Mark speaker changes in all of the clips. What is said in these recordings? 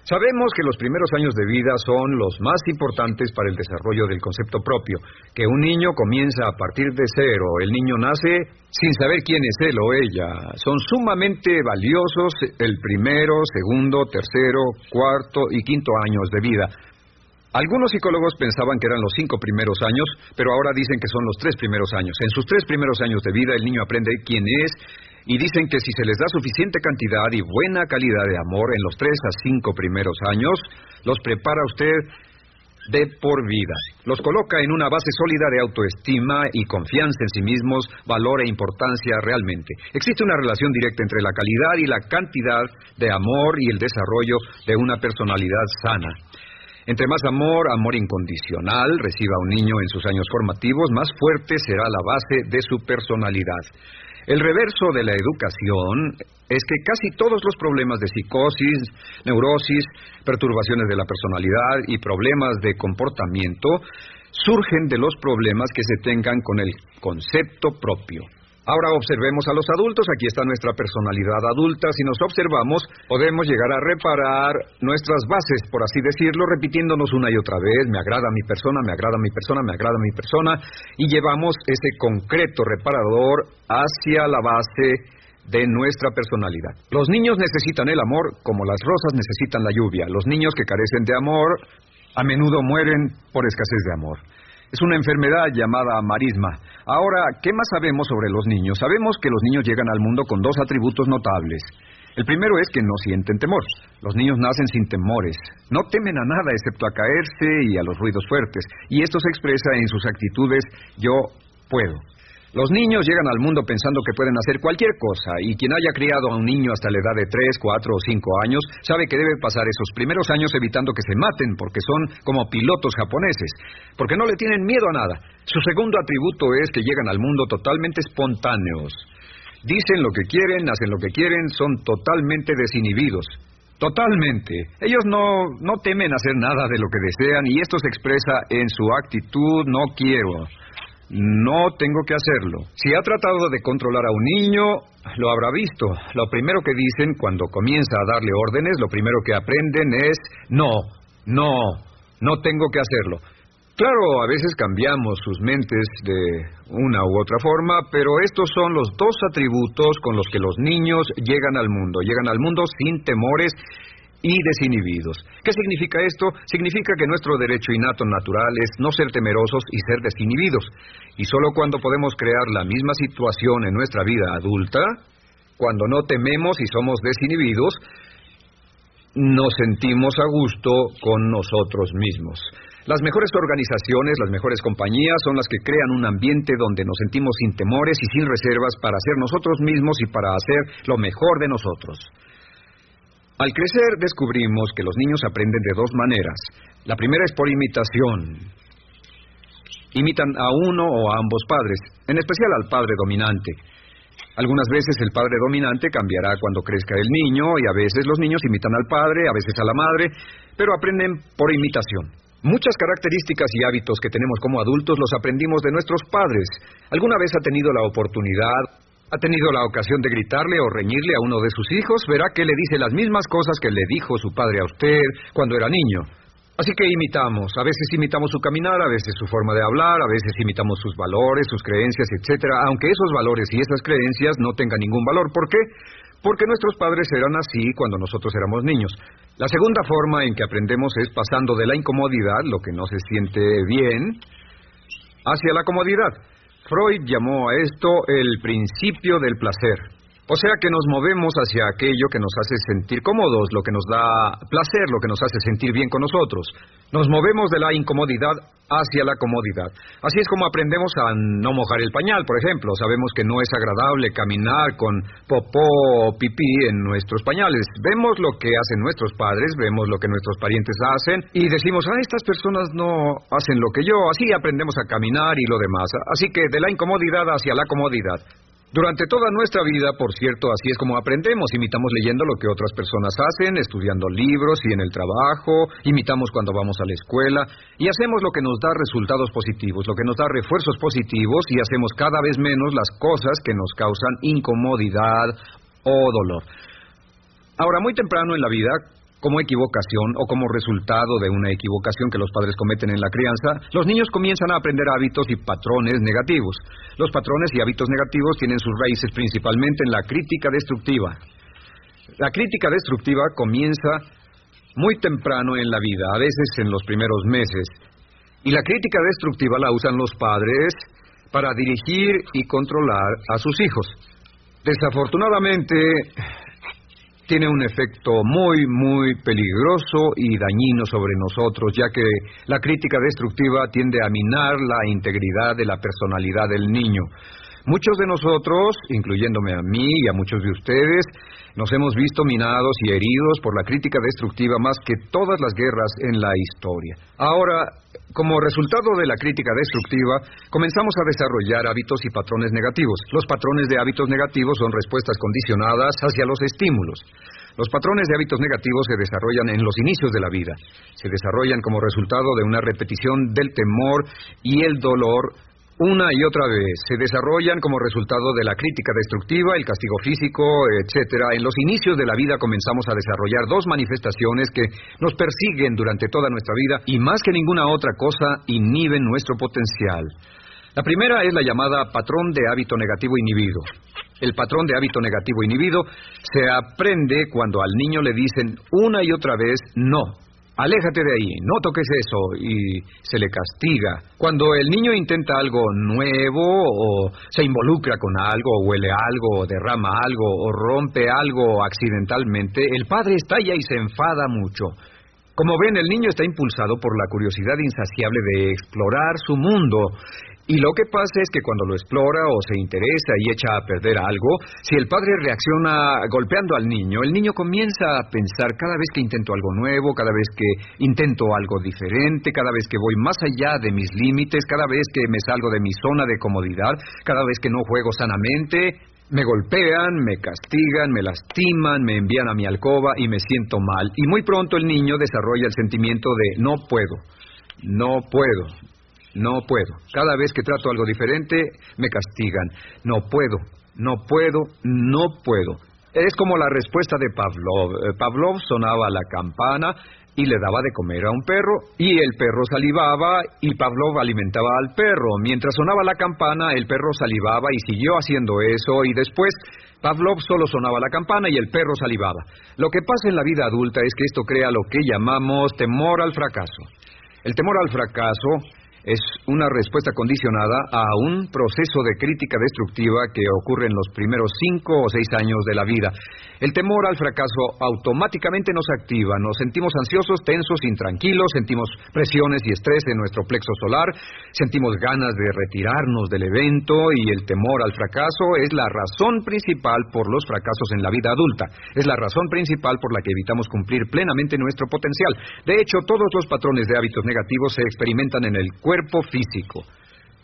Speaker 1: Sabemos que los primeros años de vida son los más importantes para el desarrollo del concepto propio, que un niño comienza a partir de cero. El niño nace sin saber quién es él o ella. Son sumamente valiosos el primero, segundo, tercero, cuarto y quinto años de vida. Algunos psicólogos pensaban que eran los 5 primeros años, pero ahora dicen que son los 3 primeros años. En sus 3 primeros años de vida el niño aprende quién es, y dicen que si se les da suficiente cantidad y buena calidad de amor en los 3 a 5 primeros años, los prepara usted de por vida. Los coloca en una base sólida de autoestima y confianza en sí mismos, valor e importancia realmente. Existe una relación directa entre la calidad y la cantidad de amor y el desarrollo de una personalidad sana. Entre más amor, amor incondicional, reciba un niño en sus años formativos, más fuerte será la base de su personalidad. El reverso de la educación es que casi todos los problemas de psicosis, neurosis, perturbaciones de la personalidad y problemas de comportamiento surgen de los problemas que se tengan con el concepto propio. Ahora observemos a los adultos. Aquí está nuestra personalidad adulta. Si nos observamos, podemos llegar a reparar nuestras bases, por así decirlo, repitiéndonos una y otra vez: me agrada mi persona, me agrada mi persona, me agrada mi persona, y llevamos ese concreto reparador hacia la base de nuestra personalidad. Los niños necesitan el amor como las rosas necesitan la lluvia. Los niños que carecen de amor a menudo mueren por escasez de amor. Es una enfermedad llamada marisma. Ahora, ¿qué más sabemos sobre los niños? Sabemos que los niños llegan al mundo con 2 atributos notables. El primero es que no sienten temor. Los niños nacen sin temores. No temen a nada excepto a caerse y a los ruidos fuertes. Y esto se expresa en sus actitudes: yo puedo. Los niños llegan al mundo pensando que pueden hacer cualquier cosa, y quien haya criado a un niño hasta la edad de 3, 4 o 5 años sabe que debe pasar esos primeros años evitando que se maten, porque son como pilotos japoneses, porque no le tienen miedo a nada. Su segundo atributo es que llegan al mundo totalmente espontáneos. Dicen lo que quieren, hacen lo que quieren, son totalmente desinhibidos. Totalmente. Ellos no temen hacer nada de lo que desean, y esto se expresa en su actitud: no quiero. No tengo que hacerlo. Si ha tratado de controlar a un niño, lo habrá visto. Lo primero que dicen cuando comienza a darle órdenes, lo primero que aprenden es: no tengo que hacerlo. Claro, a veces cambiamos sus mentes de una u otra forma, pero estos son los 2 atributos con los que los niños llegan al mundo. Llegan al mundo sin temores y desinhibidos. ¿Qué significa esto? Significa que nuestro derecho innato natural es no ser temerosos y ser desinhibidos. Y solo cuando podemos crear la misma situación en nuestra vida adulta, cuando no tememos y somos desinhibidos, nos sentimos a gusto con nosotros mismos. Las mejores organizaciones, las mejores compañías son las que crean un ambiente donde nos sentimos sin temores y sin reservas para ser nosotros mismos y para hacer lo mejor de nosotros. Al crecer descubrimos que los niños aprenden de 2 maneras. La primera es por imitación. Imitan a uno o a ambos padres, en especial al padre dominante. Algunas veces el padre dominante cambiará cuando crezca el niño, y a veces los niños imitan al padre, a veces a la madre, pero aprenden por imitación. Muchas características y hábitos que tenemos como adultos los aprendimos de nuestros padres. ¿Alguna vez ha tenido la oportunidad, ha tenido la ocasión de gritarle o reñirle a uno de sus hijos? Verá que le dice las mismas cosas que le dijo su padre a usted cuando era niño. Así que imitamos. A veces imitamos su caminar, a veces su forma de hablar, a veces imitamos sus valores, sus creencias, etcétera, aunque esos valores y esas creencias no tengan ningún valor. ¿Por qué? Porque nuestros padres eran así cuando nosotros éramos niños. La segunda forma en que aprendemos es pasando de la incomodidad, lo que no se siente bien, hacia la comodidad. Freud llamó a esto el principio del placer. O sea que nos movemos hacia aquello que nos hace sentir cómodos, lo que nos da placer, lo que nos hace sentir bien con nosotros. Nos movemos de la incomodidad hacia la comodidad. Así es como aprendemos a no mojar el pañal, por ejemplo. Sabemos que no es agradable caminar con popó o pipí en nuestros pañales. Vemos lo que hacen nuestros padres, vemos lo que nuestros parientes hacen y decimos: estas personas no hacen lo que yo. Así aprendemos a caminar y lo demás. Así que de la incomodidad hacia la comodidad. Durante toda nuestra vida, por cierto, así es como aprendemos. Imitamos leyendo lo que otras personas hacen, estudiando libros y en el trabajo, imitamos cuando vamos a la escuela, y hacemos lo que nos da resultados positivos, lo que nos da refuerzos positivos, y hacemos cada vez menos las cosas que nos causan incomodidad o dolor. Ahora, muy temprano en la vida, como equivocación o como resultado de una equivocación que los padres cometen en la crianza, los niños comienzan a aprender hábitos y patrones negativos. Los patrones y hábitos negativos tienen sus raíces principalmente en la crítica destructiva. La crítica destructiva comienza muy temprano en la vida, a veces en los primeros meses. Y la crítica destructiva la usan los padres para dirigir y controlar a sus hijos. Desafortunadamente, tiene un efecto muy peligroso y dañino sobre nosotros, ya que la crítica destructiva tiende a minar la integridad de la personalidad del niño. Muchos de nosotros, incluyéndome a mí y a muchos de ustedes, nos hemos visto minados y heridos por la crítica destructiva más que todas las guerras en la historia. Ahora, como resultado de la crítica destructiva, comenzamos a desarrollar hábitos y patrones negativos. Los patrones de hábitos negativos son respuestas condicionadas hacia los estímulos. Los patrones de hábitos negativos se desarrollan en los inicios de la vida. Se desarrollan como resultado de una repetición del temor y el dolor una y otra vez. Se desarrollan como resultado de la crítica destructiva, el castigo físico, etcétera. En los inicios de la vida comenzamos a desarrollar dos manifestaciones que nos persiguen durante toda nuestra vida y más que ninguna otra cosa inhiben nuestro potencial. La primera es la llamada patrón de hábito negativo inhibido. El patrón de hábito negativo inhibido se aprende cuando al niño le dicen una y otra vez no. Aléjate de ahí, no toques eso, y se le castiga. Cuando el niño intenta algo nuevo, o se involucra con algo, o huele algo, o derrama algo, o rompe algo accidentalmente, el padre estalla y se enfada mucho. Como ven, el niño está impulsado por la curiosidad insaciable de explorar su mundo. Y lo que pasa es que cuando lo explora o se interesa y echa a perder algo, si el padre reacciona golpeando al niño, el niño comienza a pensar cada vez que intento algo nuevo, cada vez que intento algo diferente, cada vez que voy más allá de mis límites, cada vez que me salgo de mi zona de comodidad, cada vez que no juego sanamente, me golpean, me castigan, me lastiman, me envían a mi alcoba y me siento mal. Y muy pronto el niño desarrolla el sentimiento de no puedo, no puedo. No puedo. Cada vez que trato algo diferente, me castigan. No puedo, no puedo, no puedo. Es como la respuesta de Pavlov. Pavlov sonaba la campana y le daba de comer a un perro, y el perro salivaba, y Pavlov alimentaba al perro. Mientras sonaba la campana, el perro salivaba y siguió haciendo eso, y después Pavlov solo sonaba la campana y el perro salivaba. Lo que pasa en la vida adulta es que esto crea lo que llamamos temor al fracaso. El temor al fracaso es una respuesta condicionada a un proceso de crítica destructiva que ocurre en los primeros 5 o 6 años de la vida. El temor al fracaso automáticamente nos activa, nos sentimos ansiosos, tensos, intranquilos, sentimos presiones y estrés en nuestro plexo solar, sentimos ganas de retirarnos del evento, y el temor al fracaso es la razón principal por los fracasos en la vida adulta. Es la razón principal por la que evitamos cumplir plenamente nuestro potencial. De hecho, todos los patrones de hábitos negativos se experimentan en el cuerpo físico.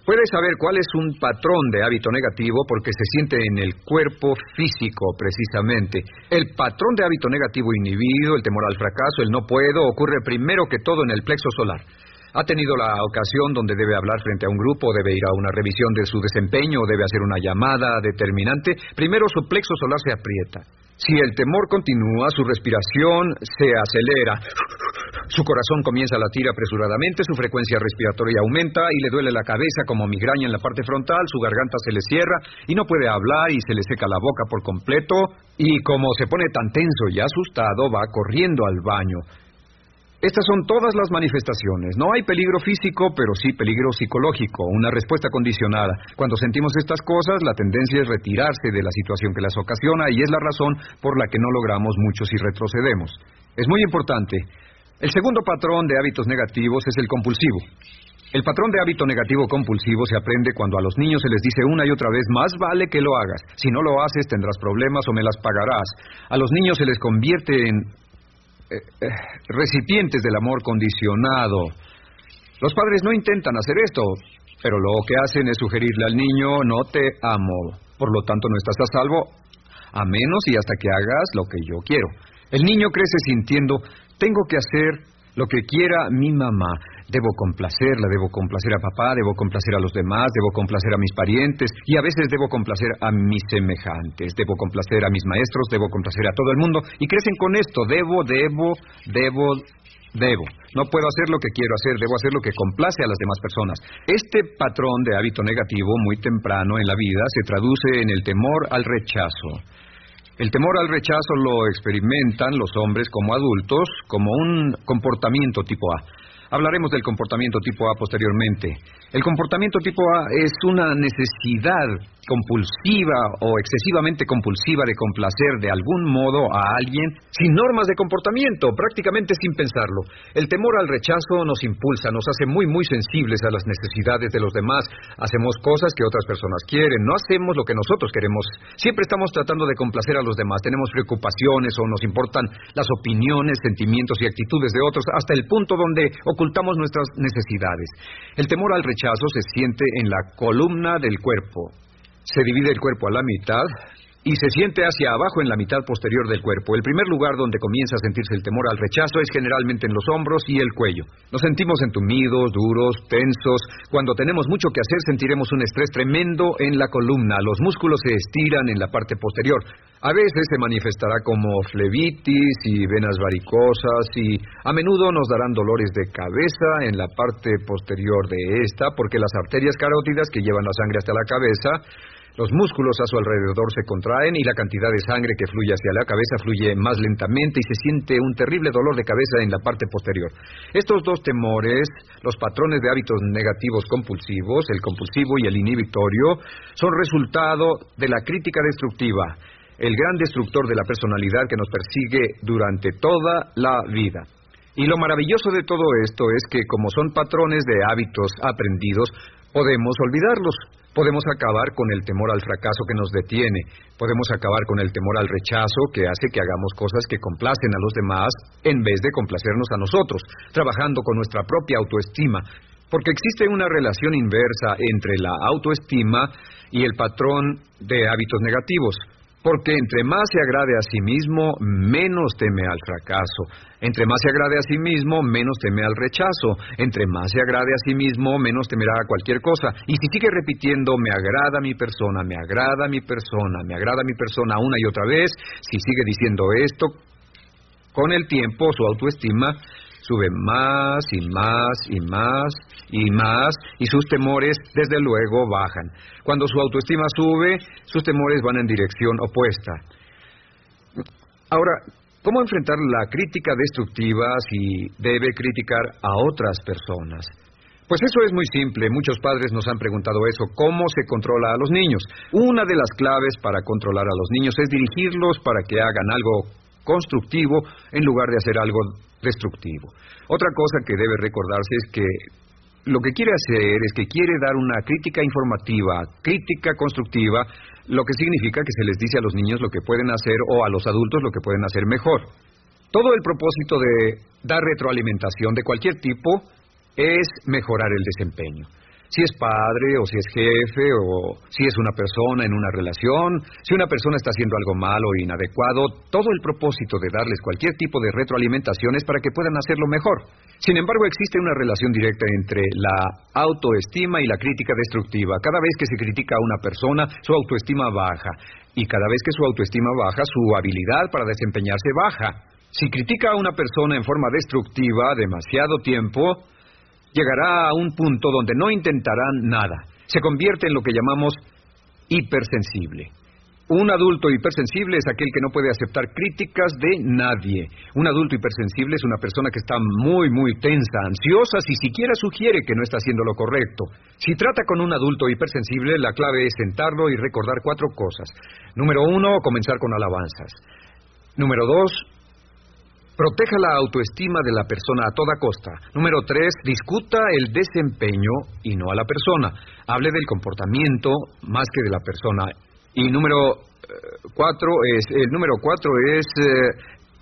Speaker 1: Puedes saber cuál es un patrón de hábito negativo porque se siente en el cuerpo físico, precisamente. El patrón de hábito negativo inhibido, el temor al fracaso, el no puedo, ocurre primero que todo en el plexo solar. ¿Ha tenido la ocasión donde debe hablar frente a un grupo, debe ir a una revisión de su desempeño, o debe hacer una llamada determinante? Primero su plexo solar se aprieta. Si el temor continúa, su respiración se acelera. Su corazón comienza a latir apresuradamente, su frecuencia respiratoria aumenta y le duele la cabeza como migraña en la parte frontal, su garganta se le cierra y no puede hablar y se le seca la boca por completo, y como se pone tan tenso y asustado, va corriendo al baño. Estas son todas las manifestaciones. No hay peligro físico, pero sí peligro psicológico, una respuesta condicionada. Cuando sentimos estas cosas, la tendencia es retirarse de la situación que las ocasiona, y es la razón por la que no logramos mucho si retrocedemos. Es muy importante. El segundo patrón de hábitos negativos es el compulsivo. El patrón de hábito negativo compulsivo se aprende cuando a los niños se les dice una y otra vez: más vale que lo hagas. Si no lo haces, tendrás problemas o me las pagarás. A los niños se les convierte en recipientes del amor condicionado. Los padres no intentan hacer esto, pero lo que hacen es sugerirle al niño: no te amo, por lo tanto no estás a salvo, a menos y hasta que hagas lo que yo quiero. El niño crece sintiendo: tengo que hacer lo que quiera mi mamá. Debo complacerla, debo complacer a papá, debo complacer a los demás, debo complacer a mis parientes y a veces debo complacer a mis semejantes, debo complacer a mis maestros, debo complacer a todo el mundo y crecen con esto, debo. No puedo hacer lo que quiero hacer, debo hacer lo que complace a las demás personas. Este patrón de hábito negativo muy temprano en la vida se traduce en el temor al rechazo. El temor al rechazo lo experimentan los hombres como adultos como un comportamiento tipo A. Hablaremos del comportamiento tipo A posteriormente. El comportamiento tipo A es una necesidad compulsiva o excesivamente compulsiva de complacer de algún modo a alguien sin normas de comportamiento, prácticamente sin pensarlo. El temor al rechazo nos impulsa, nos hace muy sensibles a las necesidades de los demás. Hacemos cosas que otras personas quieren, no hacemos lo que nosotros queremos. Siempre estamos tratando de complacer a los demás, tenemos preocupaciones o nos importan las opiniones, sentimientos y actitudes de otros hasta el punto donde ocultamos nuestras necesidades. El temor al rechazo se siente en la columna del cuerpo. Se divide el cuerpo a la mitad y se siente hacia abajo en la mitad posterior del cuerpo. El primer lugar donde comienza a sentirse el temor al rechazo es generalmente en los hombros y el cuello. Nos sentimos entumidos, duros, tensos. Cuando tenemos mucho que hacer sentiremos un estrés tremendo en la columna. Los músculos se estiran en la parte posterior. A veces se manifestará como flebitis y venas varicosas y a menudo nos darán dolores de cabeza en la parte posterior de esta porque las arterias carótidas que llevan la sangre hasta la cabeza, los músculos a su alrededor se contraen y la cantidad de sangre que fluye hacia la cabeza fluye más lentamente y se siente un terrible dolor de cabeza en la parte posterior. Estos dos temores, los patrones de hábitos negativos compulsivos, el compulsivo y el inhibitorio, son resultado de la crítica destructiva, el gran destructor de la personalidad que nos persigue durante toda la vida. Y lo maravilloso de todo esto es que como son patrones de hábitos aprendidos, podemos olvidarlos. Podemos acabar con el temor al fracaso que nos detiene. Podemos acabar con el temor al rechazo que hace que hagamos cosas que complacen a los demás en vez de complacernos a nosotros, trabajando con nuestra propia autoestima. Porque existe una relación inversa entre la autoestima y el patrón de hábitos negativos. Porque entre más se agrade a sí mismo, menos teme al fracaso. Entre más se agrade a sí mismo, menos teme al rechazo. Entre más se agrade a sí mismo, menos temerá a cualquier cosa. Y si sigue repitiendo, me agrada mi persona, me agrada mi persona, me agrada mi persona una y otra vez, si sigue diciendo esto, con el tiempo su autoestima sube más y más y más y más y sus temores desde luego bajan. Cuando su autoestima sube, sus temores van en dirección opuesta. Ahora, ¿cómo enfrentar la crítica destructiva si debe criticar a otras personas? Pues eso es muy simple. Muchos padres nos han preguntado eso. ¿Cómo se controla a los niños? Una de las claves para controlar a los niños es dirigirlos para que hagan algo constructivo en lugar de hacer algo destructivo. Otra cosa que debe recordarse es que lo que quiere hacer es que quiere dar una crítica informativa, crítica constructiva, lo que significa que se les dice a los niños lo que pueden hacer o a los adultos lo que pueden hacer mejor. Todo el propósito de dar retroalimentación de cualquier tipo es mejorar el desempeño. Si es padre, o si es jefe, o si es una persona en una relación, si una persona está haciendo algo malo o inadecuado, todo el propósito de darles cualquier tipo de retroalimentación es para que puedan hacerlo mejor. Sin embargo, existe una relación directa entre la autoestima y la crítica destructiva. Cada vez que se critica a una persona, su autoestima baja. Y cada vez que su autoestima baja, su habilidad para desempeñarse baja. Si critica a una persona en forma destructiva demasiado tiempo, llegará a un punto donde no intentarán nada. Se convierte en lo que llamamos hipersensible. Un adulto hipersensible es aquel que no puede aceptar críticas de nadie. Un adulto hipersensible es una persona que está muy tensa, ansiosa, si siquiera sugiere que no está haciendo lo correcto. Si trata con un adulto hipersensible, la clave es sentarlo y recordar 4 cosas. Número 1, comenzar con alabanzas. Número 2, proteja la autoestima de la persona a toda costa. Número 3, discuta el desempeño y no a la persona. Hable del comportamiento más que de la persona. Y número 4 es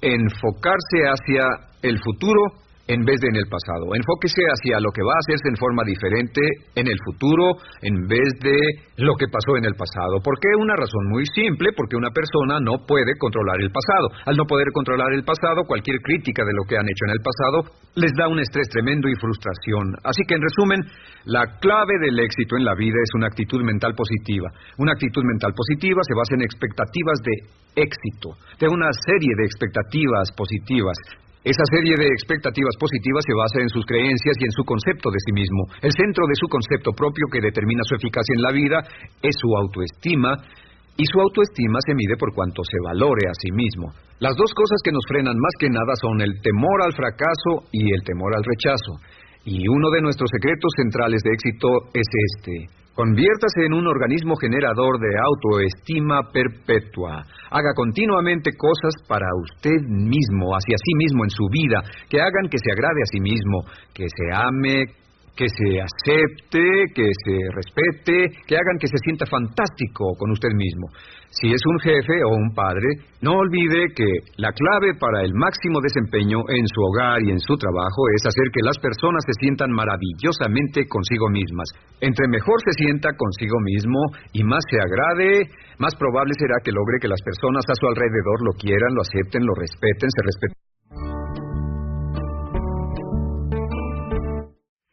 Speaker 1: enfocarse hacia el futuro en vez de en el pasado. Enfóquese hacia lo que va a hacerse en forma diferente en el futuro en vez de lo que pasó en el pasado. ¿Por qué? Una razón muy simple, porque una persona no puede controlar el pasado. Al no poder controlar el pasado, cualquier crítica de lo que han hecho en el pasado les da un estrés tremendo y frustración. Así que, en resumen, la clave del éxito en la vida es una actitud mental positiva. Una actitud mental positiva se basa en expectativas de éxito, de una serie de expectativas positivas. Esa serie de expectativas positivas se basa en sus creencias y en su concepto de sí mismo. El centro de su concepto propio que determina su eficacia en la vida es su autoestima, y su autoestima se mide por cuanto se valore a sí mismo. Las dos cosas que nos frenan más que nada son el temor al fracaso y el temor al rechazo. Y uno de nuestros secretos centrales de éxito es este: conviértase en un organismo generador de autoestima perpetua. Haga continuamente cosas para usted mismo, hacia sí mismo en su vida, que hagan que se agrade a sí mismo, que se ame, que se acepte, que se respete, que hagan que se sienta fantástico con usted mismo. Si es un jefe o un padre, no olvide que la clave para el máximo desempeño en su hogar y en su trabajo es hacer que las personas se sientan maravillosamente consigo mismas. Entre mejor se sienta consigo mismo y más se agrade, más probable será que logre que las personas a su alrededor lo quieran, lo acepten, lo respeten, se respeten.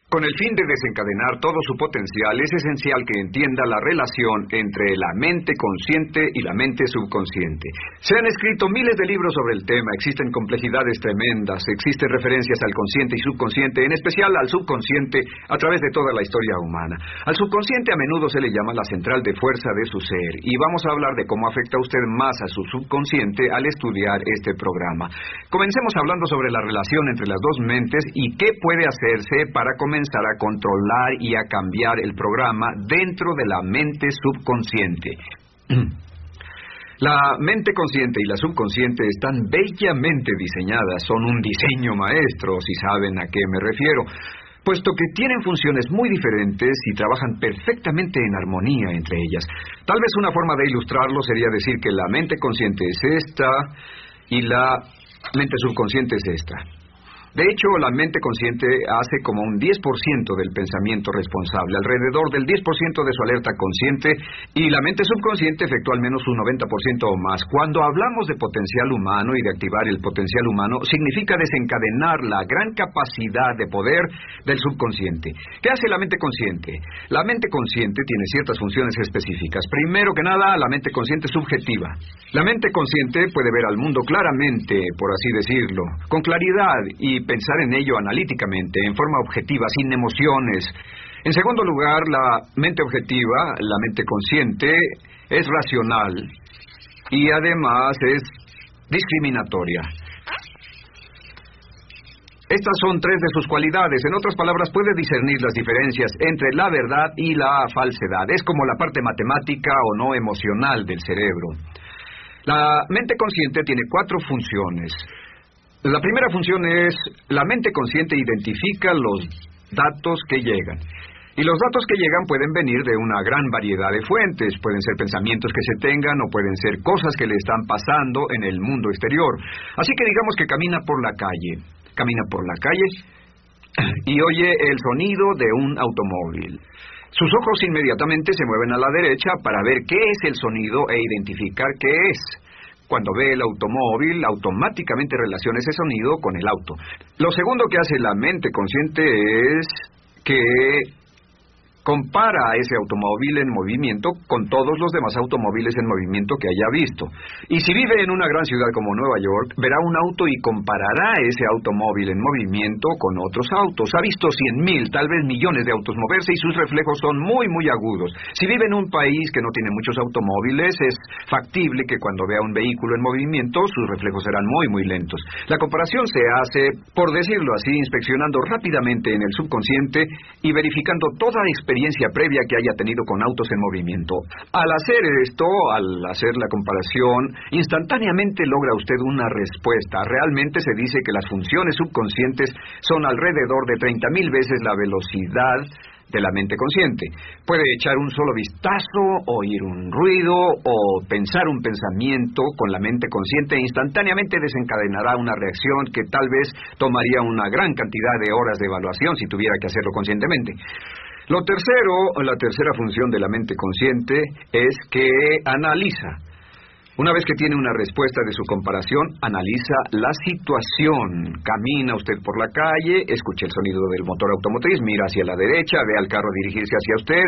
Speaker 1: Con el fin de desencadenar todo su potencial, es esencial que entienda la relación entre la mente consciente y la mente subconsciente. Se han escrito miles de libros sobre el tema, existen complejidades tremendas, existen referencias al consciente y subconsciente, en especial al subconsciente a través de toda la historia humana. Al subconsciente a menudo se le llama la central de fuerza de su ser, y vamos a hablar de cómo afecta a usted más a su subconsciente al estudiar este programa. Comencemos hablando sobre la relación entre las dos mentes y qué puede hacerse para comenzar a controlar y a cambiar el programa dentro de la mente subconsciente. La mente consciente y la subconsciente están bellamente diseñadas, son un diseño maestro, si saben a qué me refiero, puesto que tienen funciones muy diferentes y trabajan perfectamente en armonía entre ellas. Tal vez una forma de ilustrarlo sería decir que la mente consciente es esta y la mente subconsciente es esta. De hecho, la mente consciente hace como un 10% del pensamiento responsable, alrededor del 10% de su alerta consciente, y la mente subconsciente efectúa al menos un 90% o más. Cuando hablamos de potencial humano y de activar el potencial humano, significa desencadenar la gran capacidad de poder del subconsciente. ¿Qué hace la mente consciente? La mente consciente tiene ciertas funciones específicas. Primero que nada, la mente consciente es subjetiva. La mente consciente puede ver al mundo claramente, por así decirlo, con claridad y pensar en ello analíticamente, en forma objetiva, sin emociones. En segundo lugar, la mente objetiva, la mente consciente, es racional y además es discriminatoria. Estas son tres de sus cualidades. En otras palabras, puede discernir las diferencias entre la verdad y la falsedad. Es como la parte matemática o no emocional del cerebro. La mente consciente tiene 4 funciones. La primera función es, la mente consciente identifica los datos que llegan. Y los datos que llegan pueden venir de una gran variedad de fuentes. Pueden ser pensamientos que se tengan o pueden ser cosas que le están pasando en el mundo exterior. Así que digamos que camina por la calle y oye el sonido de un automóvil. Sus ojos inmediatamente se mueven a la derecha para ver qué es el sonido e identificar qué es. Cuando ve el automóvil, automáticamente relaciona ese sonido con el auto. Lo segundo que hace la mente consciente es que compara a ese automóvil en movimiento con todos los demás automóviles en movimiento que haya visto. Y si vive en una gran ciudad como Nueva York, verá un auto y comparará ese automóvil en movimiento con otros autos. Ha visto 100,000, tal vez millones de autos moverse y sus reflejos son muy, muy agudos. Si vive en un país que no tiene muchos automóviles, es factible que cuando vea un vehículo en movimiento, sus reflejos serán muy, muy lentos. La comparación se hace, por decirlo así, inspeccionando rápidamente en el subconsciente y verificando toda experiencia previa que haya tenido con autos en movimiento. Al hacer esto, al hacer la comparación, instantáneamente logra usted una respuesta. Realmente se dice que las funciones subconscientes son alrededor de 30,000 veces la velocidad de la mente consciente. Puede echar un solo vistazo, oír un ruido o pensar un pensamiento con la mente consciente e instantáneamente desencadenará una reacción que tal vez tomaría una gran cantidad de horas de evaluación si tuviera que hacerlo conscientemente. La tercera función de la mente consciente es que analiza. Una vez que tiene una respuesta de su comparación, analiza la situación. Camina usted por la calle, escucha el sonido del motor automotriz, mira hacia la derecha, ve al carro dirigirse hacia usted.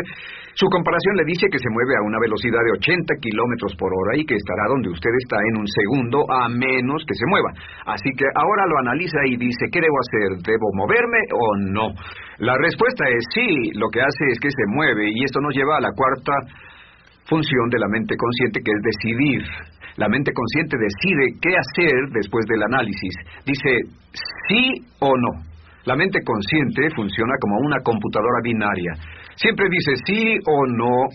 Speaker 1: Su comparación le dice que se mueve a una velocidad de 80 kilómetros por hora y que estará donde usted está en un segundo, a menos que se mueva. Así que ahora lo analiza y dice, ¿qué debo hacer? ¿Debo moverme o no? La respuesta es sí, lo que hace es que se mueve, y esto nos lleva a la cuarta función de la mente consciente, que es decidir. La mente consciente decide qué hacer después del análisis. Dice sí o no. La mente consciente funciona como una computadora binaria. Siempre dice sí o no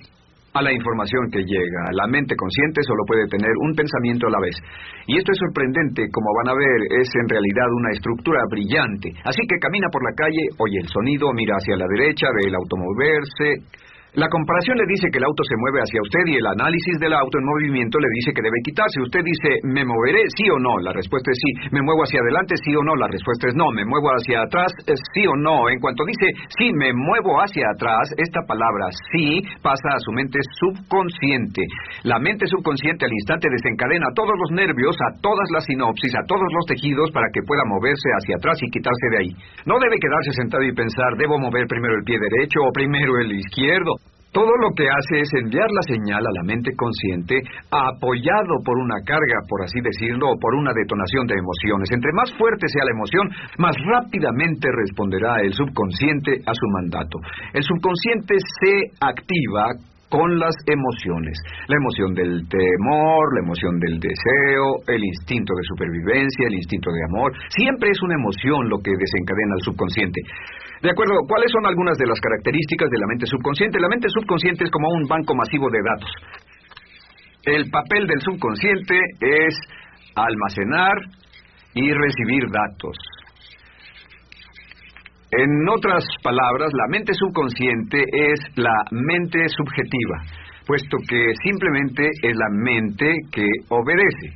Speaker 1: a la información que llega. La mente consciente solo puede tener un pensamiento a la vez. Y esto es sorprendente, como van a ver, es en realidad una estructura brillante. Así que camina por la calle, oye el sonido, mira hacia la derecha, ve el auto moverse. La comparación le dice que el auto se mueve hacia usted y el análisis del auto en movimiento le dice que debe quitarse. Usted dice, ¿me moveré? ¿Sí o no? La respuesta es sí. ¿Me muevo hacia adelante? ¿Sí o no? La respuesta es no. ¿Me muevo hacia atrás? ¿Sí o no? En cuanto dice, sí, me muevo hacia atrás, esta palabra sí pasa a su mente subconsciente. La mente subconsciente al instante desencadena todos los nervios, a todas las sinapsis, a todos los tejidos para que pueda moverse hacia atrás y quitarse de ahí. No debe quedarse sentado y pensar, ¿debo mover primero el pie derecho o primero el izquierdo? Todo lo que hace es enviar la señal a la mente consciente, apoyado por una carga, por así decirlo, o por una detonación de emociones. Entre más fuerte sea la emoción, más rápidamente responderá el subconsciente a su mandato. El subconsciente se activa con las emociones. La emoción del temor, la emoción del deseo, el instinto de supervivencia, el instinto de amor. Siempre es una emoción lo que desencadena al subconsciente. De acuerdo, ¿cuáles son algunas de las características de la mente subconsciente? La mente subconsciente es como un banco masivo de datos. El papel del subconsciente es almacenar y recibir datos. En otras palabras, la mente subconsciente es la mente subjetiva, puesto que simplemente es la mente que obedece.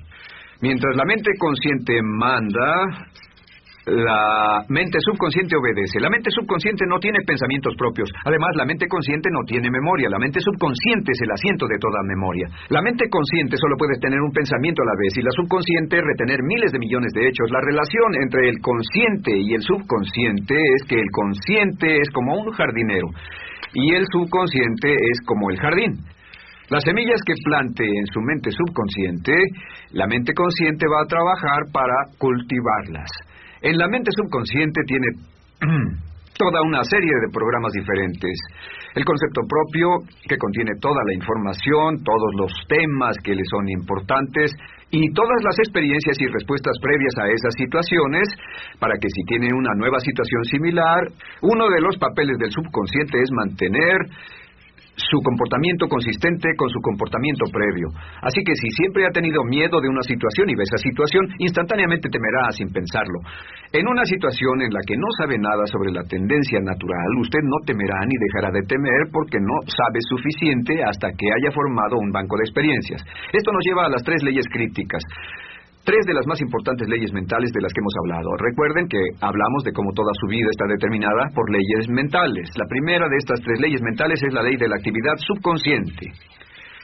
Speaker 1: Mientras la mente consciente manda, la mente subconsciente obedece. La mente subconsciente no tiene pensamientos propios. Además, la mente consciente no tiene memoria. La mente subconsciente es el asiento de toda memoria. La mente consciente solo puede tener un pensamiento a la vez y la subconsciente retener miles de millones de hechos. La relación entre el consciente y el subconsciente es que el consciente es como un jardinero y el subconsciente es como el jardín. Las semillas que plante en su mente subconsciente, la mente consciente va a trabajar para cultivarlas. En la mente subconsciente tiene toda una serie de programas diferentes. El concepto propio, que contiene toda la información, todos los temas que le son importantes y todas las experiencias y respuestas previas a esas situaciones, para que si tiene una nueva situación similar, uno de los papeles del subconsciente es mantener su comportamiento consistente con su comportamiento previo. Así que si siempre ha tenido miedo de una situación y ve esa situación, instantáneamente temerá sin pensarlo. En una situación en la que no sabe nada sobre la tendencia natural, usted no temerá ni dejará de temer porque no sabe suficiente hasta que haya formado un banco de experiencias. Esto nos lleva a las 3 leyes críticas. 3 de las más importantes leyes mentales de las que hemos hablado. Recuerden que hablamos de cómo toda su vida está determinada por leyes mentales. La primera de estas 3 leyes mentales es la ley de la actividad subconsciente.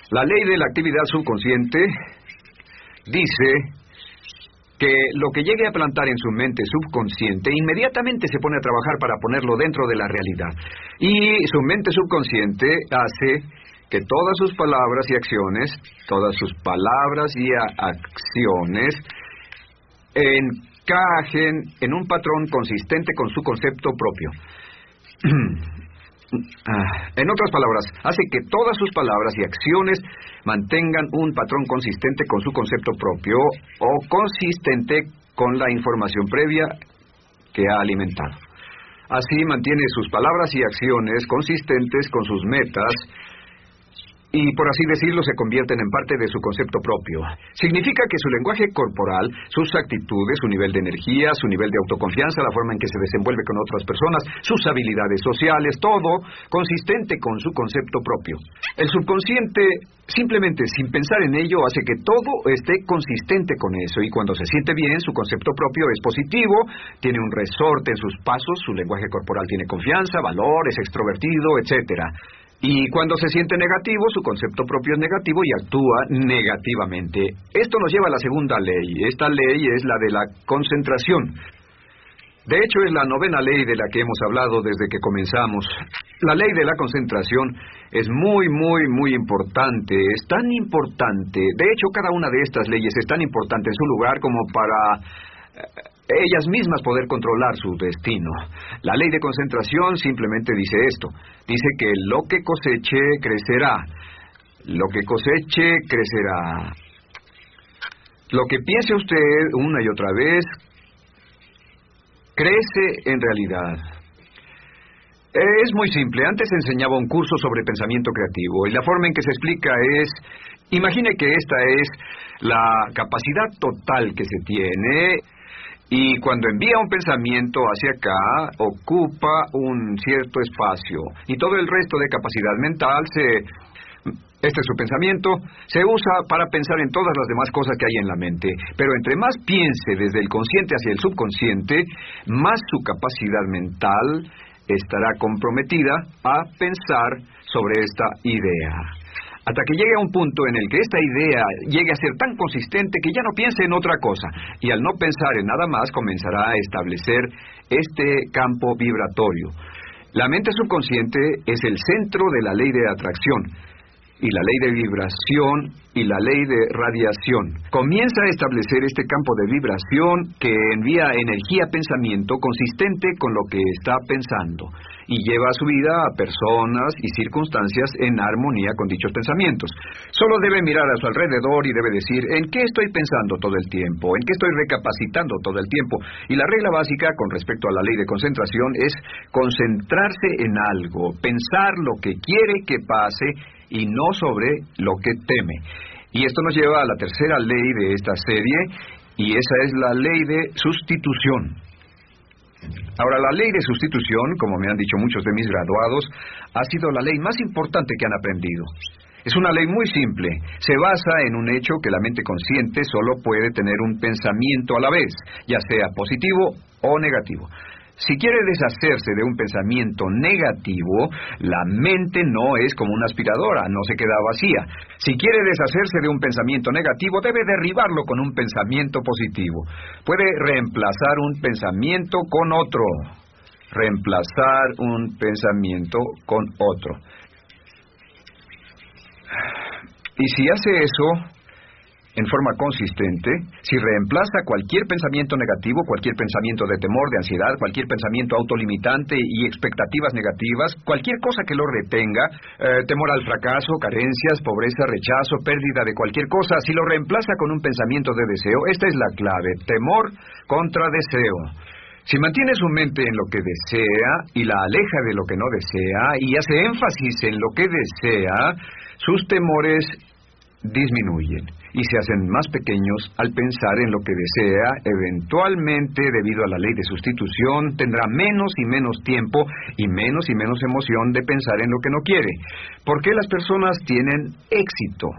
Speaker 1: La ley de la actividad subconsciente dice que lo que llegue a plantar en su mente subconsciente inmediatamente se pone a trabajar para ponerlo dentro de la realidad. Y su mente subconsciente hace que todas sus palabras y acciones, encajen en un patrón consistente con su concepto propio. En otras palabras, hace que todas sus palabras y acciones mantengan un patrón consistente con su concepto propio o consistente con la información previa que ha alimentado. Así mantiene sus palabras y acciones consistentes con sus metas y, por así decirlo, se convierten en parte de su concepto propio. Significa que su lenguaje corporal, sus actitudes, su nivel de energía, su nivel de autoconfianza, la forma en que se desenvuelve con otras personas, sus habilidades sociales, todo consistente con su concepto propio. El subconsciente, simplemente sin pensar en ello, hace que todo esté consistente con eso, y cuando se siente bien, su concepto propio es positivo, tiene un resorte en sus pasos, su lenguaje corporal tiene confianza, valor, es extrovertido, etcétera. Y cuando se siente negativo, su concepto propio es negativo y actúa negativamente. Esto nos lleva a la segunda ley. Esta ley es la de la concentración. De hecho, es la 9ª ley de la que hemos hablado desde que comenzamos. La ley de la concentración es muy importante. Es tan importante. De hecho, cada una de estas leyes es tan importante en su lugar como para ellas mismas poder controlar su destino. La ley de concentración simplemente dice esto. Dice que lo que coseche, crecerá. Lo que coseche, crecerá. Lo que piense usted una y otra vez, crece en realidad. Es muy simple. Antes enseñaba un curso sobre pensamiento creativo y la forma en que se explica es... Imagine que esta es la capacidad total que se tiene... Y cuando envía un pensamiento hacia acá, ocupa un cierto espacio. Y todo el resto de capacidad mental este es su pensamiento, se usa para pensar en todas las demás cosas que hay en la mente. Pero entre más piense desde el consciente hacia el subconsciente, más su capacidad mental estará comprometida a pensar sobre esta idea. Hasta que llegue a un punto en el que esta idea llegue a ser tan consistente que ya no piense en otra cosa. Y al no pensar en nada más, comenzará a establecer este campo vibratorio. La mente subconsciente es el centro de la ley de atracción, y la ley de vibración, y la ley de radiación. Comienza a establecer este campo de vibración que envía energía-pensamiento consistente con lo que está pensando, y lleva a su vida a personas y circunstancias en armonía con dichos pensamientos. Solo debe mirar a su alrededor y debe decir, ¿en qué estoy pensando todo el tiempo? ¿En qué estoy recapacitando todo el tiempo? Y la regla básica con respecto a la ley de concentración es concentrarse en algo, pensar lo que quiere que pase y no sobre lo que teme. Y esto nos lleva a la tercera ley de esta serie, y esa es la ley de sustitución. Ahora, la ley de sustitución, como me han dicho muchos de mis graduados, ha sido la ley más importante que han aprendido. Es una ley muy simple. Se basa en un hecho que la mente consciente solo puede tener un pensamiento a la vez, ya sea positivo o negativo. Si quiere deshacerse de un pensamiento negativo, la mente no es como una aspiradora, no se queda vacía. Si quiere deshacerse de un pensamiento negativo, debe derribarlo con un pensamiento positivo. Puede reemplazar un pensamiento con otro. Reemplazar un pensamiento con otro. Y si hace eso en forma consistente, si reemplaza cualquier pensamiento negativo, cualquier pensamiento de temor, de ansiedad, cualquier pensamiento autolimitante y expectativas negativas, cualquier cosa que lo retenga, temor al fracaso, carencias, pobreza, rechazo, pérdida de cualquier cosa, si lo reemplaza con un pensamiento de deseo, esta es la clave: temor contra deseo. Si mantiene su mente en lo que desea y la aleja de lo que no desea y hace énfasis en lo que desea, sus temores disminuyen y se hacen más pequeños al pensar en lo que desea. Eventualmente, debido a la ley de sustitución, tendrá menos y menos tiempo y menos emoción de pensar en lo que no quiere. ¿Por qué las personas tienen éxito?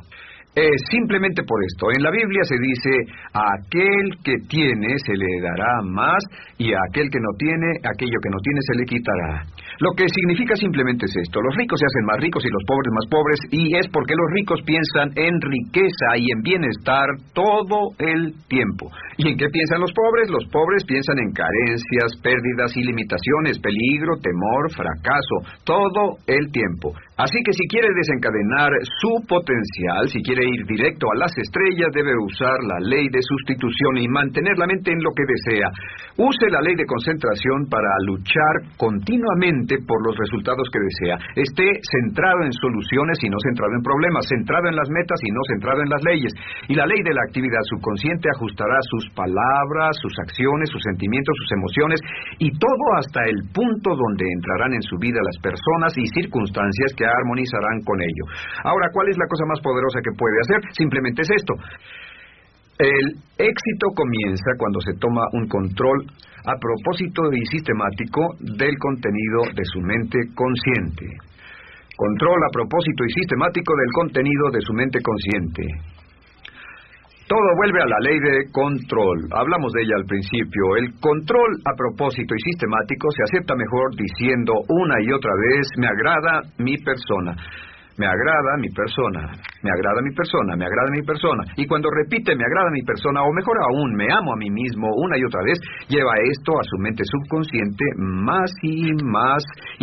Speaker 1: Simplemente por esto. En la Biblia se dice, a aquel que tiene se le dará más, y a aquel que no tiene, aquello que no tiene se le quitará. Lo que significa simplemente es esto: los ricos se hacen más ricos y los pobres más pobres, y es porque los ricos piensan en riqueza y en bienestar todo el tiempo. ¿Y en qué piensan los pobres? Los pobres piensan en carencias, pérdidas y limitaciones, peligro, temor, fracaso, todo el tiempo. Así que si quiere desencadenar su potencial, si quiere ir directo a las estrellas, debe usar la ley de sustitución y mantener la mente en lo que desea. Use la ley de concentración para luchar continuamente por los resultados que desea. Esté centrado en soluciones y no centrado en problemas, centrado en las metas y no centrado en las leyes. Y la ley de la actividad subconsciente ajustará sus palabras, sus acciones, sus sentimientos, sus emociones y todo hasta el punto donde entrarán en su vida las personas y circunstancias que armonizarán con ello. Ahora, ¿cuál es la cosa más poderosa que puede hacer? Simplemente es esto. El éxito comienza cuando se toma un control a propósito y sistemático del contenido de su mente consciente. Control a propósito y sistemático del contenido de su mente consciente. Todo vuelve a la ley de control. Hablamos de ella al principio. El control a propósito y sistemático se acepta mejor diciendo una y otra vez: me agrada mi persona. Me agrada mi persona, me agrada mi persona, me agrada mi persona. Y cuando repite me agrada mi persona, o mejor aún, me amo a mí mismo una y otra vez, lleva esto a su mente subconsciente más y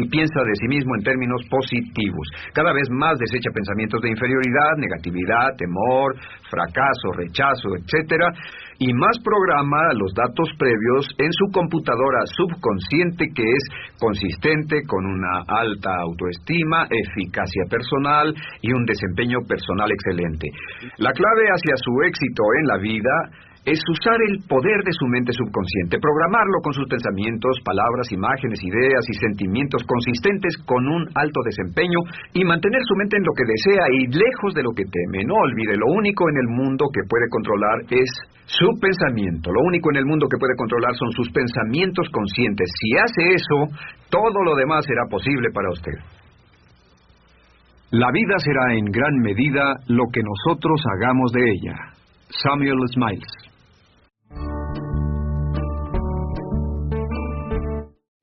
Speaker 1: piensa de sí mismo en términos positivos. Cada vez más desecha pensamientos de inferioridad, negatividad, temor, fracaso, rechazo, etcétera, y más programa los datos previos en su computadora subconsciente, que es consistente con una alta autoestima, eficacia personal y un desempeño personal excelente. La clave hacia su éxito en la vida es usar el poder de su mente subconsciente, programarlo con sus pensamientos, palabras, imágenes, ideas y sentimientos consistentes con un alto desempeño y mantener su mente en lo que desea y lejos de lo que teme. No olvide, lo único en el mundo que puede controlar es su pensamiento. Lo único en el mundo que puede controlar son sus pensamientos conscientes. Si hace eso, todo lo demás será posible para usted.
Speaker 2: La vida será en gran medida lo que nosotros hagamos de ella. Samuel Smiles.